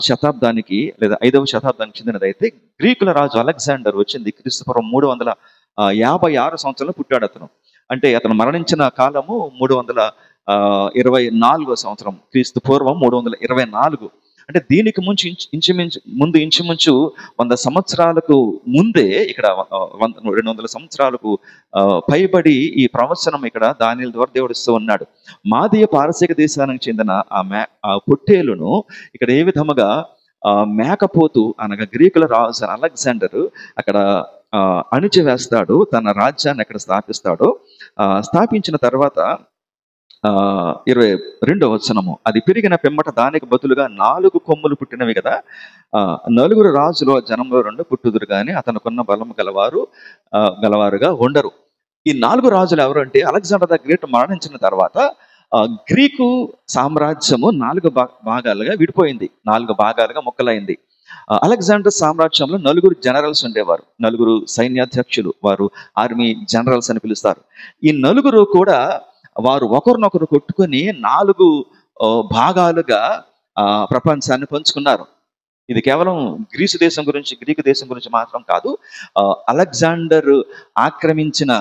శతాబ్దానికి లేదా 5వ శతాబ్దానికి చెందినది. అయితే గ్రీకుల రాజు అలెగ్జాండర్ వచ్చింది క్రీస్తుపూర్వం 356 సంవత్సరంలో పుట్టాడు అతను. అంటే అతను మరణించిన కాలము 324వ సంవత్సరం, క్రీస్తు పూర్వం 324. అంటే దీనికి ఇంచుమించు 100 సంవత్సరాలకు ముందే ఇక్కడ 200 సంవత్సరాలకు పైబడి ఈ ప్రవచనం ఇక్కడ దానియేలు ద్వారా దేవుడు ఇస్తూ ఉన్నాడు. మాదీయ పారసీక దేశానికి చెందిన ఆ పొట్టేలును ఇక్కడ ఏ విధముగా మేకపోతు అనగా గ్రీకుల రాజు అలెగ్జాండర్ అక్కడ అణిచివేస్తాడు, తన రాజ్యాన్ని అక్కడ స్థాపిస్తాడు. స్థాపించిన తర్వాత 22వ వచనము. అది పెరిగిన పిమ్మట దానికి బదులుగా 4 కొమ్ములు పుట్టినవి కదా. 4 రాజులు జనంలో 2 పుట్టుదురు కానీ అతనుకున్న బలము గలవారుగా ఉండరు. ఈ 4 రాజులు ఎవరు అంటే అలెగ్జాండర్ ద గ్రేట్ మరణించిన తర్వాత గ్రీకు సామ్రాజ్యము 4 భాగాలుగా విడిపోయింది, 4 భాగాలుగా ముక్కలైంది. అలెగ్జాండర్ సామ్రాజ్యంలో 4 జనరల్స్ ఉండేవారు, 4 సైన్యాధ్యక్షులు, వారు ఆర్మీ జనరల్స్ అని పిలుస్తారు. ఈ 4 కూడా వారు ఒకరినొకరు కొట్టుకొని 4 భాగాలుగా ప్రపంచాన్ని పంచుకున్నారు. ఇది కేవలం గ్రీకు దేశం గురించి మాత్రం కాదు. అలెగ్జాండర్ ఆక్రమించిన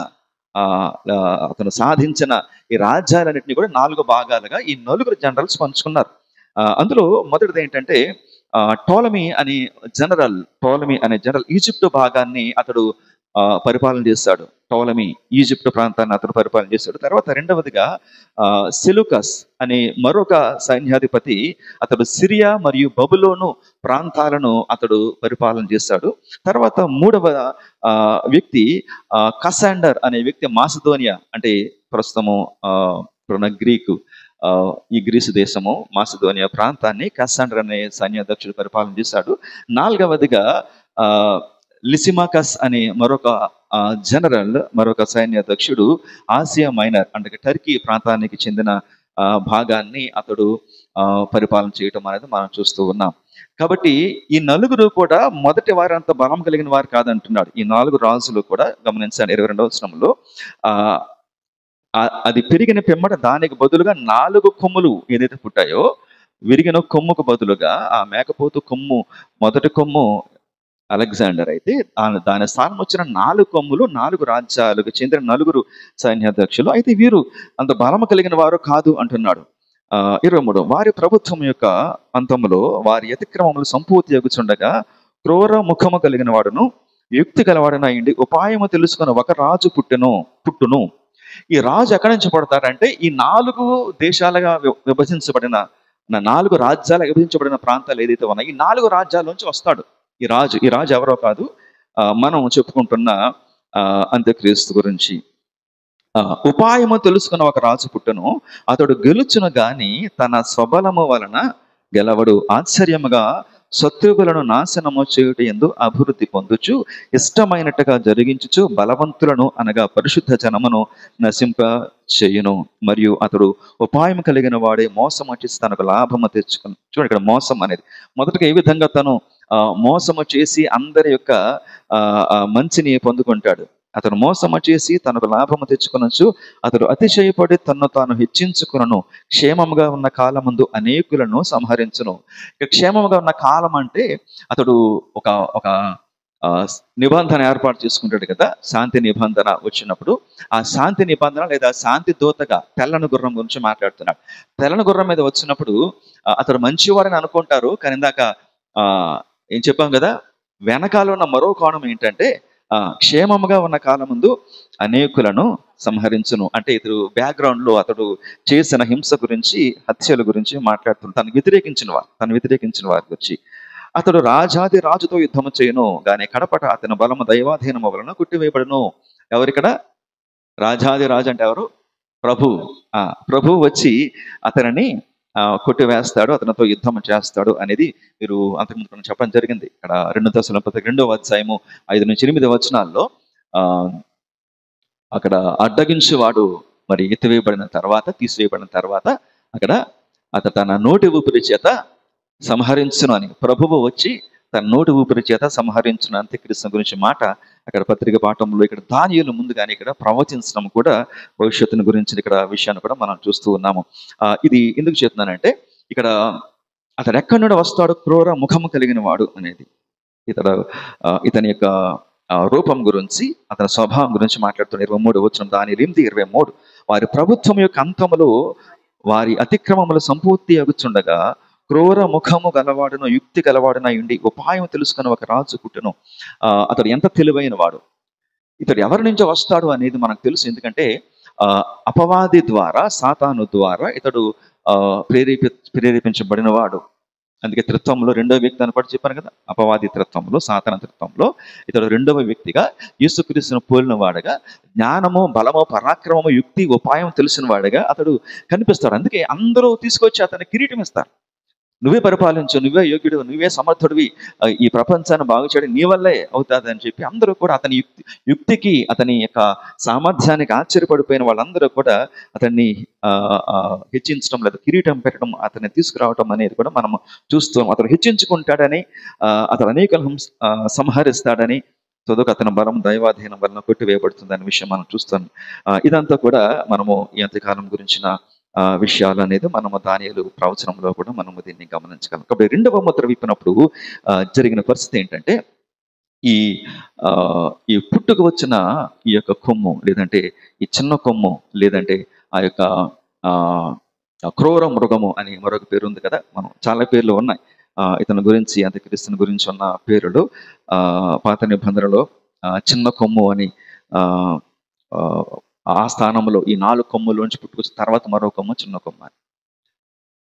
అతను సాధించిన ఈ రాజ్యాలన్నింటినీ కూడా 4 భాగాలుగా ఈ 4 జనరల్స్ పంచుకున్నారు. అందులో మొదటిది ఏంటంటే టోలమీ అనే జనరల్ ఈజిప్ట్ భాగాన్ని అతడు పరిపాలన చేస్తాడు. టోలమీ ఈజిప్ట్ ప్రాంతాన్ని అతడు పరిపాలన చేస్తాడు. తర్వాత రెండవదిగా సెలూకస్ అనే మరొక సైన్యాధిపతి, అతడు సిరియా మరియు బబులోను ప్రాంతాలను అతడు పరిపాలన చేస్తాడు. తర్వాత మూడవ వ్యక్తి కసాండర్ అనే వ్యక్తి మాసిదోనియా, అంటే ప్రస్తుతము ఈ గ్రీసు దేశము మాసిదోనియా ప్రాంతాన్ని కసాండర్ అనే సైన్యాధ్యక్షుడు పరిపాలన చేశాడు. నాలుగవదిగా లిసిమాకస్ అనే మరొక జనరల్, మరొక సైన్యాధ్యక్షుడు ఆసియా మైనర్ అంటే టర్కీ ప్రాంతానికి చెందిన భాగాన్ని అతడు పరిపాలన చేయటం అనేది మనం చూస్తూ ఉన్నాం. కాబట్టి ఈ నలుగురు కూడా మొదటి వారు అంత బలం కలిగిన వారు కాదంటున్నాడు. ఈ 4 రాజులు కూడా గమనించండి 22వ వచనంలో అది పెరిగిన పిమ్మట దానికి బదులుగా 4 కొమ్ములు ఏదైతే పుట్టాయో, విరిగిన కొమ్ముకు బదులుగా ఆ మేకపోతు కొమ్ము, మొదటి కొమ్ము అలెగ్జాండర్ అయితే దాని స్థానం వచ్చిన 4 కొమ్ములు 4 రాజ్యాలకు చెందిన 9 సైన్యాధ్యక్షులు. అయితే వీరు అంత బలము కలిగిన వారు కాదు అంటున్నాడు. 23 వారి ప్రభుత్వం యొక్క అంతములో వారి అతిక్రమములు సంపూర్తి అగుచుండగా క్రూర ముఖము కలిగిన వాడును యుక్తి గలవాడన అయింది ఉపాయము తెలుసుకుని ఒక రాజు పుట్టును. ఈ రాజు ఎక్కడి నుంచి పడతాడంటే ఈ 4 దేశాలుగా విభజించబడిన 4 రాజ్యాలు విభజించబడిన ప్రాంతాలు ఏదైతే ఉన్నాయో ఈ 4 రాజ్యాల నుంచి వస్తాడు ఈ రాజు ఎవరో కాదు, మనం చెప్పుకుంటున్న అంత్యక్రీస్తు గురించి. ఉపాయము తెలుసుకున్న ఒక రాజు పుట్టును, అతడు గెలుచును గాని తన స్వబలము వలన గెలవడు. ఆశ్చర్యముగా శత్రువులను నాశనము చేయుట యందు అభివృద్ధి పొందుచు ఇష్టమైనట్టుగా జరిగించుచు బలవంతులను అనగా పరిశుద్ధ జనమును నశింప చేయును. మరియు అతడు ఉపాయం కలిగిన వాడే మోసము చేసి తనకు లాభము తెచ్చుకుని. చూడండి ఇక్కడ మోసం అనేది మొదటగా ఏ విధంగా తను మోసము చేసి అందరి యొక్క మంచిని పొందుకుంటాడు. అతను మోసము చేసి తనకు లాభము తెచ్చుకొనొచ్చు. అతడు అతిశయపడి తన్ను తాను హెచ్చించుకును. క్షేమముగా ఉన్న కాలమందు అనేకులను సంహరించును. ఇక క్షేమముగా ఉన్న కాలం అంటే అతడు ఒక నిబంధన ఏర్పాటు చేసుకుంటాడు కదా, శాంతి నిబంధన వచ్చినప్పుడు ఆ శాంతి నిబంధన లేదా శాంతి దూతగా తెల్లని గుర్రం గురించి మాట్లాడుతున్నాడు. తెల్లని గుర్రం మీద వచ్చినప్పుడు అతడు మంచివాడని అనుకుంటారు, కానీ ఇందాక ఏం చెప్పాం కదా, వెనకాల ఉన్న మరో కోణం ఏంటంటే క్షేమముగా ఉన్న కాలం ముందు అనేకులను సంహరించును. అంటే ఇతడు బ్యాక్గ్రౌండ్ లో అతడు చేసిన హింస గురించి, హత్యల గురించి మాట్లాడుతున్నాడు. తను వ్యతిరేకించిన వారి గురించి. అతడు రాజాది రాజుతో యుద్ధము చేయను గాని కడపట అతని బలము దైవాధీనము వలన కుట్టివేయబడును. ఎవరిక్కడ రాజాది రాజు అంటే ఎవరు? ప్రభు వచ్చి అతనిని కొట్టివేస్తాడు, అతనితో యుద్ధం చేస్తాడు అనేది మీరు అంతకుముందు చెప్పడం జరిగింది. ఇక్కడ 2 దశలంపతికి 2వ అధ్యాయము 5-8 వచనాల్లో అక్కడ అడ్డగించేవాడు మరి తీసివేయబడిన తర్వాత అక్కడ అతను తన నోటి ఊపిరి చేత సంహరించును అని ప్రభువు వచ్చి తన నోటి ఊపిరి చేత సంహరించిన అంత్యక్రీస్తు గురించి మాట అక్కడ పత్రిక పాఠంలో ఇక్కడ దానియేలు ముందుగానే ఇక్కడ ప్రవచించడం కూడా భవిష్యత్తుని గురించి ఇక్కడ విషయాన్ని కూడా మనం చూస్తూ ఉన్నాము. ఇది ఎందుకు చెప్తున్నానంటే ఇక్కడ అతడు ఎక్కడి నుండి వస్తాడు, క్రూర ముఖము కలిగిన వాడు అనేది ఇతని యొక్క రూపం గురించి, అతని స్వభావం గురించి మాట్లాడుతున్న 23 వచనం దానియేలు 8:23 వారి ప్రభుత్వం యొక్క అంతములో వారి అతిక్రమములు సంపూర్తి అగుచుండగా క్రూర ముఖము గలవాడును యుక్తి గలవాడున ఉండి ఉపాయం తెలుసుకుని ఒక రాజు పుట్టును. అతడు ఎంత తెలివైన వాడు, ఇతడు ఎవరి నుంచి వస్తాడు అనేది మనకు తెలుసు. ఎందుకంటే అపవాది ద్వారా, సాతాను ద్వారా ఇతడు ప్రేరేపించబడిన వాడు. అందుకే త్రిత్వంలో 2వ వ్యక్తి అని కూడా చెప్పాను కదా, అపవాది త్రిత్వంలో, సాతాన త్రిత్వంలో ఇతడు 2వ వ్యక్తిగా యేసుక్రీస్తును పోలిన వాడుగా, జ్ఞానము, బలము, పరాక్రమము, యుక్తి, ఉపాయం తెలిసిన వాడుగా అతడు కనిపిస్తాడు. అందుకే అందరూ తీసుకొచ్చి అతన్ని కిరీటం ఇస్తారు. నువ్వే పరిపాలించు, నువ్వే యోగ్యుడు, నువ్వే సమర్థుడివి, ఈ ప్రపంచాన్ని బాగు చేయడం నీ వల్లే అవుతుంది అని చెప్పి అందరూ కూడా అతని యుక్తికి, అతని యొక్క సామర్థ్యానికి ఆశ్చర్యపడిపోయిన వాళ్ళందరూ కూడా అతన్ని హెచ్చించడం లేదా కిరీటం పెట్టడం, అతన్ని తీసుకురావటం అనేది కూడా మనం చూస్తాం. అతను హెచ్చించుకుంటాడని, అతను అనేకలను సంహరిస్తాడని, తొదకు అతని బలం దైవాధీనం వలన కొట్టివేయబడుతుంది అనే విషయం మనం చూస్తాం. ఇదంతా కూడా మనము ఈ అంత్యకాలం గురించిన విషయాలు అనేది మనము దానియేలు ప్రవచనంలో కూడా మనము దీన్ని గమనించగలం. కాబట్టి 2వ ముద్ర విప్పినప్పుడు జరిగిన పరిస్థితి ఏంటంటే ఈ పుట్టుకు వచ్చిన ఈ యొక్క కొమ్ము, లేదంటే ఈ చిన్న కొమ్ము, లేదంటే ఆ యొక్క క్రూర మృగము అని మరొక పేరు ఉంది కదా, మనం చాలా పేర్లు ఉన్నాయి ఇతని గురించి, అంత్యక్రీస్తుని గురించి ఉన్న పేరులు. పాత నిబంధనలో చిన్న కొమ్ము అని ఆ స్థానంలో ఈ 4 కొమ్ములోంచి పుట్టుకొచ్చిన తర్వాత మరో కొమ్ము, చిన్న కొమ్ము అని.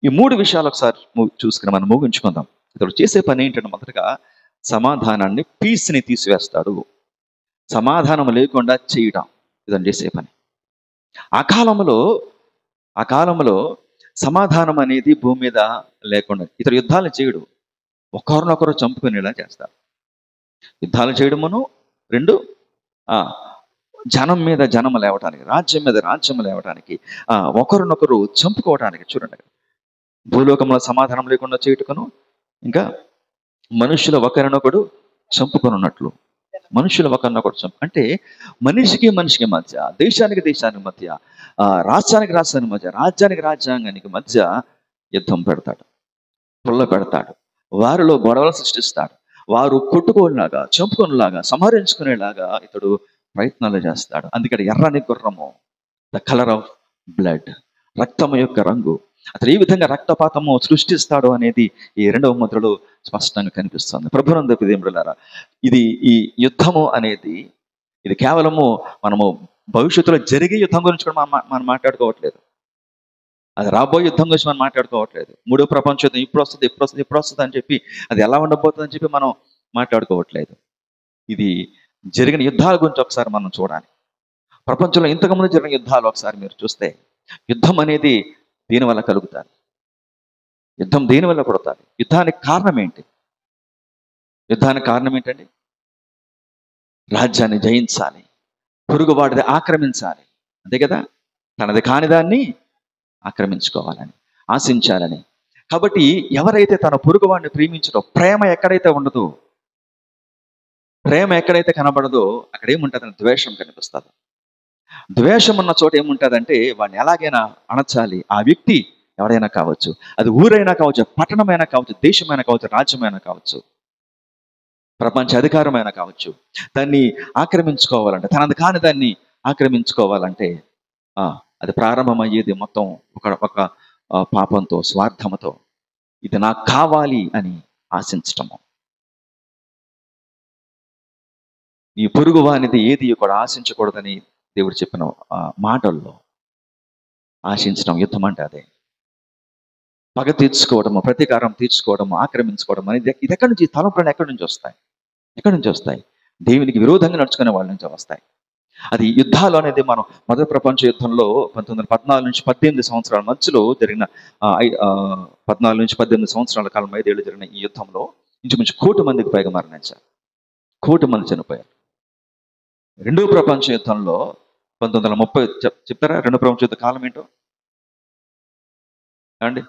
ఈ 3 విషయాలు ఒకసారి చూసుకుని మనం ముగించుకుందాం. ఇతడు చేసే పని ఏంటంటే మొదటగా సమాధానాన్ని, పీస్ని తీసివేస్తాడు. సమాధానం లేకుండా చేయడం ఇతను చేసే పని. ఆ కాలంలో సమాధానం అనేది భూమి మీద లేకుండా ఇతడు యుద్ధాలు చేయడు, ఒకరినొకరు చంపుకునేలా చేస్తారు. యుద్ధాలు చేయడమును, 2 ఆ, జనం మీద జనం లేవటానికి, రాజ్యం మీద రాజ్యం లేవటానికి, ఒకరినొకరు చంపుకోవటానికి. చూడండి, భూలోకంలో సమాధానం లేకుండా చేయుటకును, ఇంకా మనుషుల ఒకరినొకడు చంపుకొనున్నట్లు. మనుషుల ఒకరినొకడు అంటే మనిషికి మనిషికి మధ్య, దేశానికి దేశానికి మధ్య, రాష్ట్రానికి రాష్ట్రానికి మధ్య, రాజ్యానికి రాజ్యాంగానికి మధ్య యుద్ధం పెడతాడు, పుల్ల పెడతాడు. వారిలో గొడవలు సృష్టిస్తాడు. వారు కొట్టుకోలాగా, చంపుకునేలాగా, సంహరించుకునేలాగా ఇతడు ప్రయత్నాలు చేస్తాడు. అందుకని ఎర్రని గుర్రము, ద కలర్ ఆఫ్ బ్లడ్, రక్తము యొక్క రంగు. అతను ఏ విధంగా రక్తపాతము సృష్టిస్తాడు అనేది ఈ 2వ ముద్రలో స్పష్టంగా కనిపిస్తుంది. ప్రభునందు దేవులారా, ఇది ఈ యుద్ధము అనేది ఇది కేవలము మనము భవిష్యత్తులో జరిగే యుద్ధం గురించి కూడా మనం మాట్లాడుకోవట్లేదు. అది రాబోయే యుద్ధం గురించి మనం మాట్లాడుకోవట్లేదు. 3వ ప్రపంచ యుద్ధం ఇప్పుడు వస్తుంది అని చెప్పి, అది ఎలా ఉండబోతుంది అని చెప్పి మనం మాట్లాడుకోవట్లేదు. ఇది జరిగిన యుద్ధాల గురించి ఒకసారి మనం చూడాలి. ప్రపంచంలో ఇంతకుముందు జరిగిన యుద్ధాలు ఒకసారి మీరు చూస్తే, యుద్ధం అనేది దీనివల్ల కలుగుతారు. యుద్ధం దేనివల్ల పుడతారు? యుద్ధానికి కారణం ఏంటి? యుద్ధానికి కారణం ఏంటండి? రాజ్యాన్ని జయించాలి, పొరుగువాడిని ఆక్రమించాలి, అంతే కదా. తనది కాని దాన్ని ఆక్రమించుకోవాలని, ఆశించాలని. కాబట్టి ఎవరైతే తన పొరుగువాడిని ప్రేమించడో, ప్రేమ ఎక్కడైతే ఉండదో, ప్రేమ ఎక్కడైతే కనబడదో అక్కడ ఏముంటుందని ద్వేషం కనిపిస్తుంది. ద్వేషం ఉన్న చోట ఏముంటుందంటే వాడిని ఎలాగైనా అణచాలి. ఆ వ్యక్తి ఎవరైనా కావచ్చు, అది ఊరైనా కావచ్చు, పట్టణమైనా కావచ్చు, దేశమైనా కావచ్చు, రాజ్యమైనా కావచ్చు, ప్రపంచ అధికారమైనా కావచ్చు, దాన్ని ఆక్రమించుకోవాలంటే, తనది కాని దాన్ని ఆక్రమించుకోవాలంటే అది ప్రారంభమయ్యేది మొత్తం ఒక పాపంతో, స్వార్థంతో. ఇది నాకు కావాలి అని ఆశించటము. ఈ పొరుగు వానిది ఏది కూడా ఆశించకూడదని దేవుడు చెప్పిన మాటల్లో ఆశించడం యుద్ధం అంటే అదే. పగ తీర్చుకోవడము, ప్రతీకారం తీర్చుకోవడము, ఆక్రమించుకోవడం అనేది ఇది ఎక్కడి నుంచి, తలంపులను ఎక్కడి నుంచి వస్తాయి? ఎక్కడి నుంచి వస్తాయి? దేవునికి విరోధంగా నడుచుకునే వాళ్ళ నుంచి వస్తాయి. అది యుద్ధాలు అనేది మనం మొదటి ప్రపంచ యుద్ధంలో 1914 నుంచి 18 సంవత్సరాల మధ్యలో జరిగిన 14 నుంచి 18 సంవత్సరాల కాలం, 5 ఏళ్ళు జరిగిన ఈ యుద్ధంలో ఇంచుమించు 1 కోటి మందికి పైగా మరణించారు. 1 కోటి మంది చనిపోయారు. 2వ ప్రపంచ యుద్ధంలో 1930 చెప్తారా? 2వ ప్రపంచ యుద్ధ కాలం ఏంటో అండి?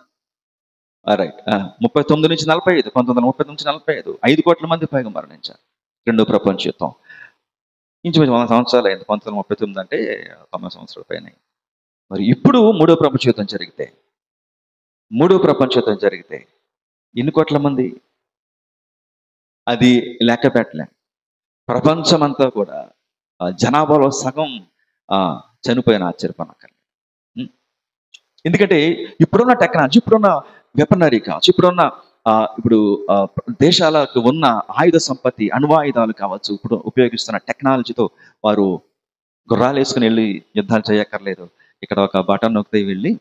రైట్, 39 నుంచి 45, 1930 నుంచి 45, 5 కోట్ల మంది పైగా మరణించారు 2వ ప్రపంచ యుద్ధం. ఇంచుమించు 100 సంవత్సరాలు అయింది. 1939 అంటే 90 సంవత్సరాల పైన. మరి ఇప్పుడు 3వ ప్రపంచ యుద్ధం జరిగితే, 3వ ప్రపంచ యుద్ధం జరిగితే ఎన్ని కోట్ల మంది? అది లెక్క పెట్టలే. ప్రపంచమంతా కూడా జనాభాలో సగం చనిపోయిన ఆశ్చర్యపడక్కర్లేదు. ఎందుకంటే ఇప్పుడున్న టెక్నాలజీ, ఇప్పుడున్న వెపనరీ కావచ్చు, ఇప్పుడున్న ఇప్పుడు దేశాలకు ఉన్న ఆయుధ సంపత్తి, అణ్వాయుధాలు కావచ్చు, ఇప్పుడు ఉపయోగిస్తున్న టెక్నాలజీతో వారు గుర్రాలు వేసుకుని వెళ్ళి యుద్ధాలు చేయక్కర్లేదు. ఇక్కడ ఒక బటన్ నొక్కితే వెళ్ళి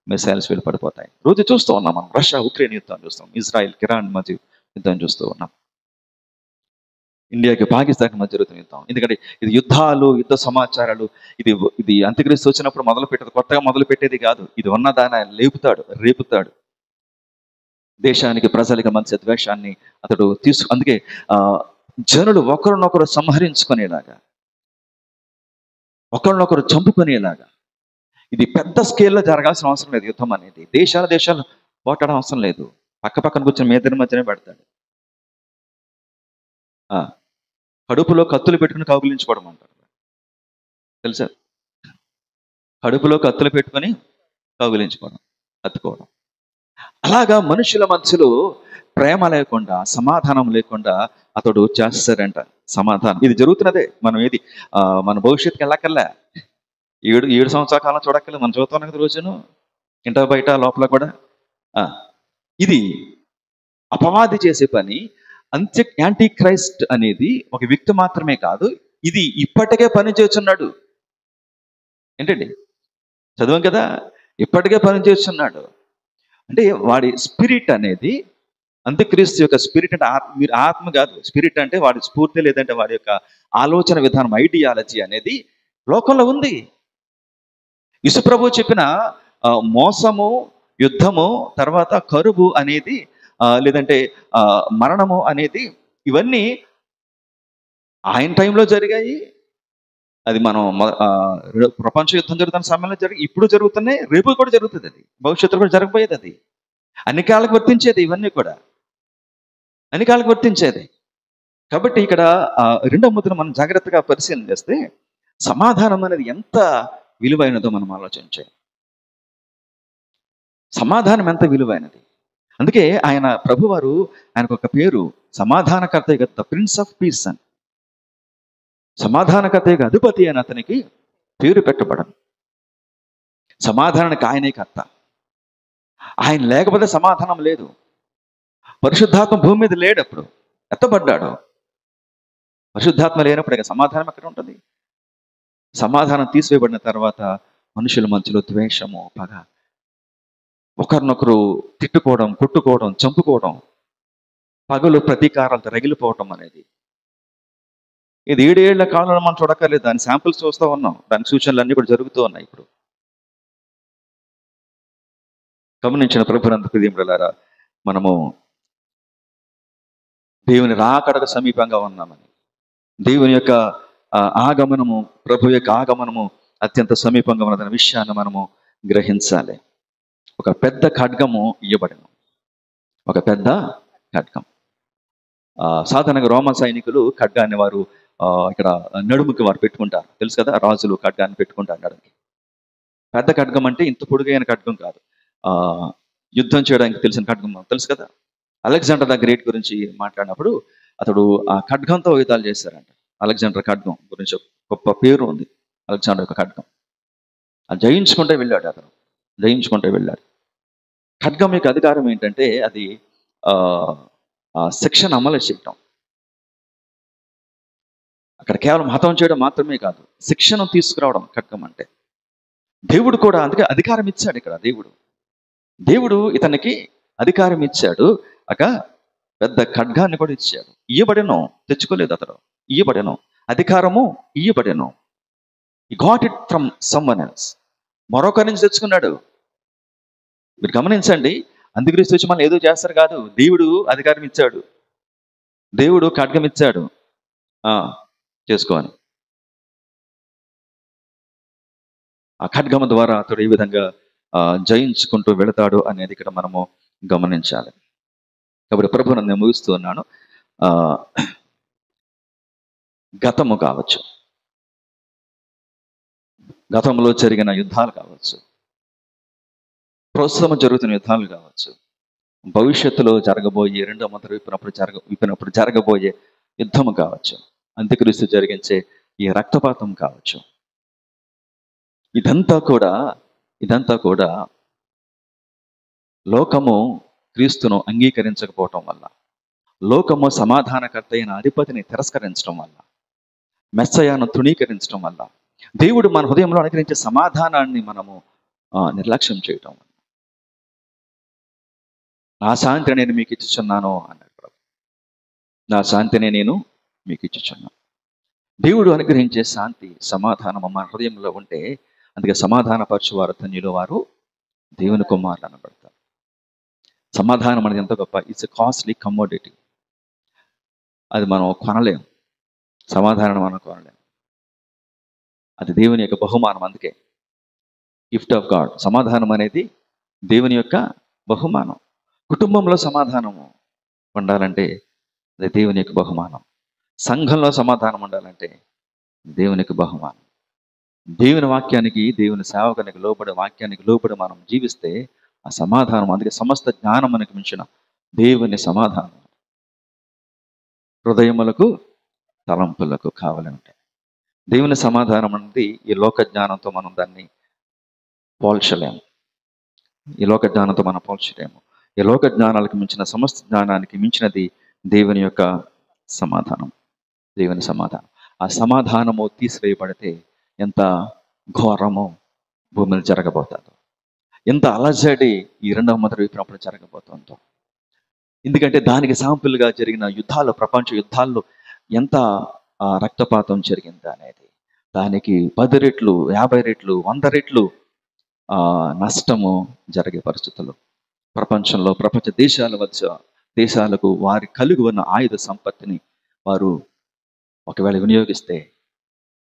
మిసైల్స్ వెళ్ళి పడిపోతాయి. రోజు చూస్తూ ఉన్నాం మనం. రష్యా ఉక్రెయిన్ యుద్ధం చూస్తాం, ఇజ్రాయెల్ ఇరాన్ మధ్య యుద్ధం చూస్తూ ఉన్నాం, ఇండియాకి పాకిస్తాన్కి మధ్య జరుగుతున్న యుద్ధం. ఎందుకంటే ఇది యుద్ధాలు, యుద్ధ సమాచారాలు, ఇది అంత్యక్రీస్తు వచ్చినప్పుడు మొదలు పెట్టేది, కొత్తగా మొదలు పెట్టేది కాదు. ఇది ఉన్నదాన్ని లేపుతాడు, రేపుతాడు. దేశానికి, ప్రజలకి మధ్య ద్వేషాన్ని అతడు అందుకే జనులు ఒకరినొకరు సంహరించుకునేలాగా, ఒకరినొకరు చంపుకునేలాగా, ఇది పెద్ద స్కేల్లో జరగాల్సిన అవసరం లేదు. యుద్ధం అనేది దేశాలు పోటాడం అవసరం లేదు. పక్కన కూర్చొని మీ ఇద్దరి మధ్యనే పెడతాడు. కడుపులో కత్తులు పెట్టుకుని కౌగిలించుకోవడం అంటారు, తెలుసా? కడుపులో కత్తులు పెట్టుకొని కౌగిలించుకోవడం, హత్తుకోవడం. అలాగా మనుషుల మధ్యలో ప్రేమ లేకుండా, సమాధానం లేకుండా అతడు చేస్తాడంట సమాధానం. ఇది జరుగుతున్నదే. మనం మన భవిష్యత్తుకి వెళ్ళక్కర్లే. 7 సంవత్సరాల కాలం చూడక్కర్లే. మనం చూస్తున్నాం కదా రోజును, ఇంట బయట లోపల కూడా. ఇది అపవాది చేసే పని. యాంటీ క్రైస్ట్ అనేది ఒక వ్యక్తి మాత్రమే కాదు, ఇది ఇప్పటికే పని చేస్తున్నాడు. ఏంటండి, చదివాం కదా, ఇప్పటికే పని చేస్తున్నాడు. అంటే వాడి స్పిరిట్ అనేది, అంత్యక్రీస్తు యొక్క స్పిరిట్ అంటే మీరు ఆత్మ కాదు, స్పిరిట్ అంటే వాడి స్ఫూర్తి, లేదంటే వాడి యొక్క ఆలోచన విధానం, ఐడియాలజీ అనేది లోకంలో ఉంది. యేసుప్రభువు చెప్పిన మోసము, యుద్ధము, తర్వాత కరువు అనేది, లేదంటే మరణము అనేది, ఇవన్నీ ఆయన టైంలో జరిగాయి. అది మనం ప్రపంచ యుద్ధం జరుగుతున్న సమయంలో ఇప్పుడు జరుగుతున్నాయి, రేపు కూడా జరుగుతుంది. అది భవిష్యత్తులో కూడా జరగబోయేది. అది అన్ని కాళ్ళకు వర్తించేది. ఇవన్నీ కూడా అన్ని కాళ్ళకు వర్తించేది. కాబట్టి ఇక్కడ రెండవ ముద్ర మనం జాగ్రత్తగా పరిశీలన చేస్తే సమాధానం అనేది ఎంత విలువైనదో మనం ఆలోచించాలి. సమాధానం ఎంత విలువైనది. అందుకే ఆయన ప్రభువారు, ఆయనకు ఒక పేరు సమాధానకర్త, ద ప్రిన్స్ ఆఫ్ పీస్ అని. సమాధానకర్త అధిపతి అని అతనికి పేరు పెట్టబడను. సమాధానానికి ఆయనే కర్త. ఆయన లేకపోతే సమాధానం లేదు. పరిశుద్ధాత్మ భూమి మీద లేడప్పుడు, ఎత్తబడ్డాడు. పరిశుద్ధాత్మ లేనప్పుడు ఇక సమాధానం ఎక్కడ ఉంటుంది? సమాధానం తీసివేయబడిన తర్వాత మనుషుల మధ్యలో ద్వేషము, పగ, ఒకరినొకరు తిట్టుకోవడం, కొట్టుకోవడం, చంపుకోవడం, పగలు ప్రతీకారాలతో రగిలిపోవటం అనేది ఇది 7 ఏళ్ల కాలంలో మనం చూడక్కర్లేదు. దాని శాంపుల్స్ చూస్తూ ఉన్నాం. దాని సూచనలు అన్నీ కూడా జరుగుతూ ఉన్నాయి. ఇప్పుడు గమనించిన ప్రభునందు ప్రియములారా, మనము దేవుని రాకడకు సమీపంగా ఉన్నామని, దేవుని యొక్క ఆగమనము, ప్రభు యొక్క ఆగమనము అత్యంత సమీపంగా ఉన్నదన్న విషయాన్ని మనము గ్రహించాలి. ఒక పెద్ద ఖడ్గము ఇవ్వబడను. ఒక పెద్ద ఖడ్గం. సాధారణంగా రోమన్ సైనికులు ఖడ్గాన్ని వారు ఇక్కడ నడుముకి వారు పెట్టుకుంటారు. తెలుసు కదా, రాజులు ఖడ్గాన్ని పెట్టుకుంటారు నడుముకి. పెద్ద ఖడ్గం అంటే ఇంత పొడుగైన ఖడ్గం కాదు. యుద్ధం చేయడానికి తెలిసిన ఖడ్గం తెలుసు కదా. అలెగ్జాండర్ ద గ్రేట్ గురించి మాట్లాడినప్పుడు అతడు ఆ ఖడ్గంతో యుద్ధాలు చేశారంట. అలెగ్జాండర్ ఖడ్గం గురించి గొప్ప పేరు ఉంది. అలెగ్జాండర్ యొక్క ఖడ్గం అది జయించుకుంటే వెళ్ళాడు. అతను జయించుకుంటే వెళ్ళాడు. ఖడ్గం యొక్క అధికారం ఏంటంటే అది శిక్షను అమలు చేయటం. అక్కడ కేవలం హతం చేయడం మాత్రమే కాదు, శిక్షను తీసుకురావడం ఖడ్గం అంటే. దేవుడు కూడా అందుకే అధికారం ఇచ్చాడు. ఇక్కడ దేవుడు ఇతనికి అధికారం ఇచ్చాడు. ఒక పెద్ద ఖడ్గాన్ని కూడా ఇచ్చాడు. ఇయ్యబడెను, తెచ్చుకోలేదు అతడు. ఇయ్యబడెను, అధికారము ఇయ్యబడెను. ఈ got it from someone else. మరొకరి నుంచి తెచ్చుకున్నాడు. మీరు గమనించండి, అంత్యక్రీస్తు వచ్చి మనం ఏదో చేస్తారు కాదు. దేవుడు అధికారం ఇచ్చాడు, దేవుడు ఖడ్గం ఇచ్చాడు, చేసుకోని. ఆ ఖడ్గం ద్వారా అతడు ఏ విధంగా జయించుకుంటూ వెళతాడు అనేది ఇక్కడ మనము గమనించాలి. కాబట్టి ప్రభు నన్ను ముగిస్తూ ఉన్నాను. గతము కావచ్చు, గతంలో జరిగిన యుద్ధాలు కావచ్చు, ప్రస్తుతం జరుగుతున్న యుద్ధాలు కావచ్చు, భవిష్యత్తులో జరగబోయే రెండో ముద్ర విప్పినప్పుడు జరగబోయే యుద్ధము కావచ్చు, అంత్యక్రీస్తు జరిగించే ఈ రక్తపాతం కావచ్చు, ఇదంతా కూడా లోకము క్రీస్తును అంగీకరించకపోవటం వల్ల, లోకము సమాధానకర్త అయిన అధిపతిని తిరస్కరించడం వల్ల, మెస్సయాను తృణీకరించడం వల్ల, దేవుడు మన హృదయంలో అనుగ్రహించే సమాధానాన్ని మనము నిర్లక్ష్యం చేయటం వల్ల. నా శాంతిని నేను మీకు ఇచ్చుచున్నాను అన్నాడు ప్రభు. నా శాంతిని నేను మీకు ఇచ్చుచున్నాను. దేవుడు అనుగ్రహించే శాంతి, సమాధానము మన హృదయంలో ఉంటే, అందుకే సమాధానపరచు వారు ధన్యులు, వారు దేవుని కుమారులు అనబడతారు. సమాధానం అనేది ఎంత గొప్ప. It's a costly commodity. అది మనం కొనలేము. సమాధానం మనం కొనలేము. అది దేవుని యొక్క బహుమానం. అందుకే గిఫ్ట్ ఆఫ్ గాడ్. సమాధానం అనేది దేవుని యొక్క బహుమానం. కుటుంబంలో సమాధానము ఉండాలంటే అది దేవుని యొక్క బహుమానం. సంఘంలో సమాధానం ఉండాలంటే దేవునికి బహుమానం. దేవుని వాక్యానికి, దేవుని సేవకునికి లోబడి, వాక్యానికి లోబడి మనం జీవిస్తే ఆ సమాధానం, అందుకే సమస్త జ్ఞానం మనకు మించిన దేవుని సమాధానం హృదయములకు తలంపులకు కావాలి ఉంటాయి. దేవుని సమాధానం అనేది ఈ లోక జ్ఞానంతో మనం దాన్ని పోల్చలేము. ఈ లోక జ్ఞానంతో మనం పోల్చలేము. ఈ లోక జ్ఞానాలకు మించిన, సమస్త జ్ఞానానికి మించినది దేవుని యొక్క సమాధానం. దేవుని సమాధానం. ఆ సమాధానము తీసివేయబడితే ఎంత ఘోరమో భూమిని జరగబోతుందో, ఎంత అలజడి ఈ రెండవ మొదటి విప్పినప్పుడు జరగబోతుందో. ఎందుకంటే దానికి శాంపుల్గా జరిగిన యుద్ధాలు, ప్రపంచ యుద్ధాల్లో ఎంత రక్తపాతం జరిగింది అనేది, దానికి 10 రెట్లు, 50 రెట్లు, 100 రెట్లు నష్టము జరిగే పరిస్థితులు ప్రపంచంలో, ప్రపంచ దేశాలకు వారి కలిగి ఉన్న ఆయుధ సంపత్తిని వారు ఒకవేళ వినియోగిస్తే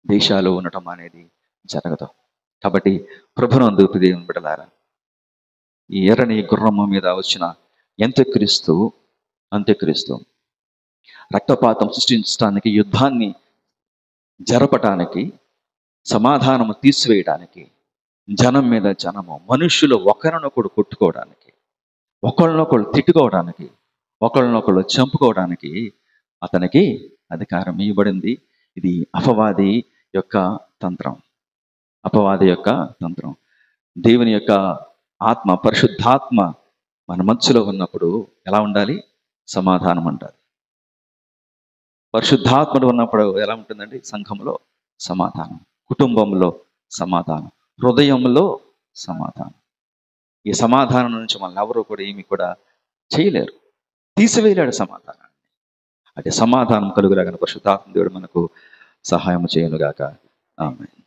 దేశాలు ఉండటం అనేది జరగదు. కాబట్టి ప్రభునందు దేవుని బిడ్డలారా, ఈ ఎర్రని గుర్రమ్మ మీద వచ్చిన అంత్యక్రీస్తు రక్తపాతం సృష్టించడానికి, యుద్ధాన్ని జరపటానికి, సమాధానము తీసివేయడానికి, జనం మీద జనము, మనుష్యులు ఒకరినొకడు కొట్టుకోవడానికి, ఒకళ్ళనొకళ్ళు తిట్టుకోవడానికి, ఒకళ్ళనొకళ్ళు చంపుకోవడానికి అతనికి అధికారం ఇవ్వబడింది. ఇది అపవాది యొక్క తంత్రం. దేవుని యొక్క ఆత్మ, పరిశుద్ధాత్మ మన మధ్యలో ఉన్నప్పుడు ఎలా ఉండాలి? సమాధానం ఉండాలి. పరిశుద్ధాత్మడు ఉన్నప్పుడు ఎలా ఉంటుందండి? సంఘంలో సమాధానం, కుటుంబంలో సమాధానం, హృదయంలో సమాధానం. ఈ సమాధానం నుంచి మనల్ని ఎవరు కూడా ఏమి కూడా చేయలేరు, తీసివేయలేడు సమాధానాన్ని. అంటే సమాధానం కలుగులాగా పరిశుద్ధాత్మ దేవుడు మనకు సహాయం చేయనుగాక. ఆమేన్.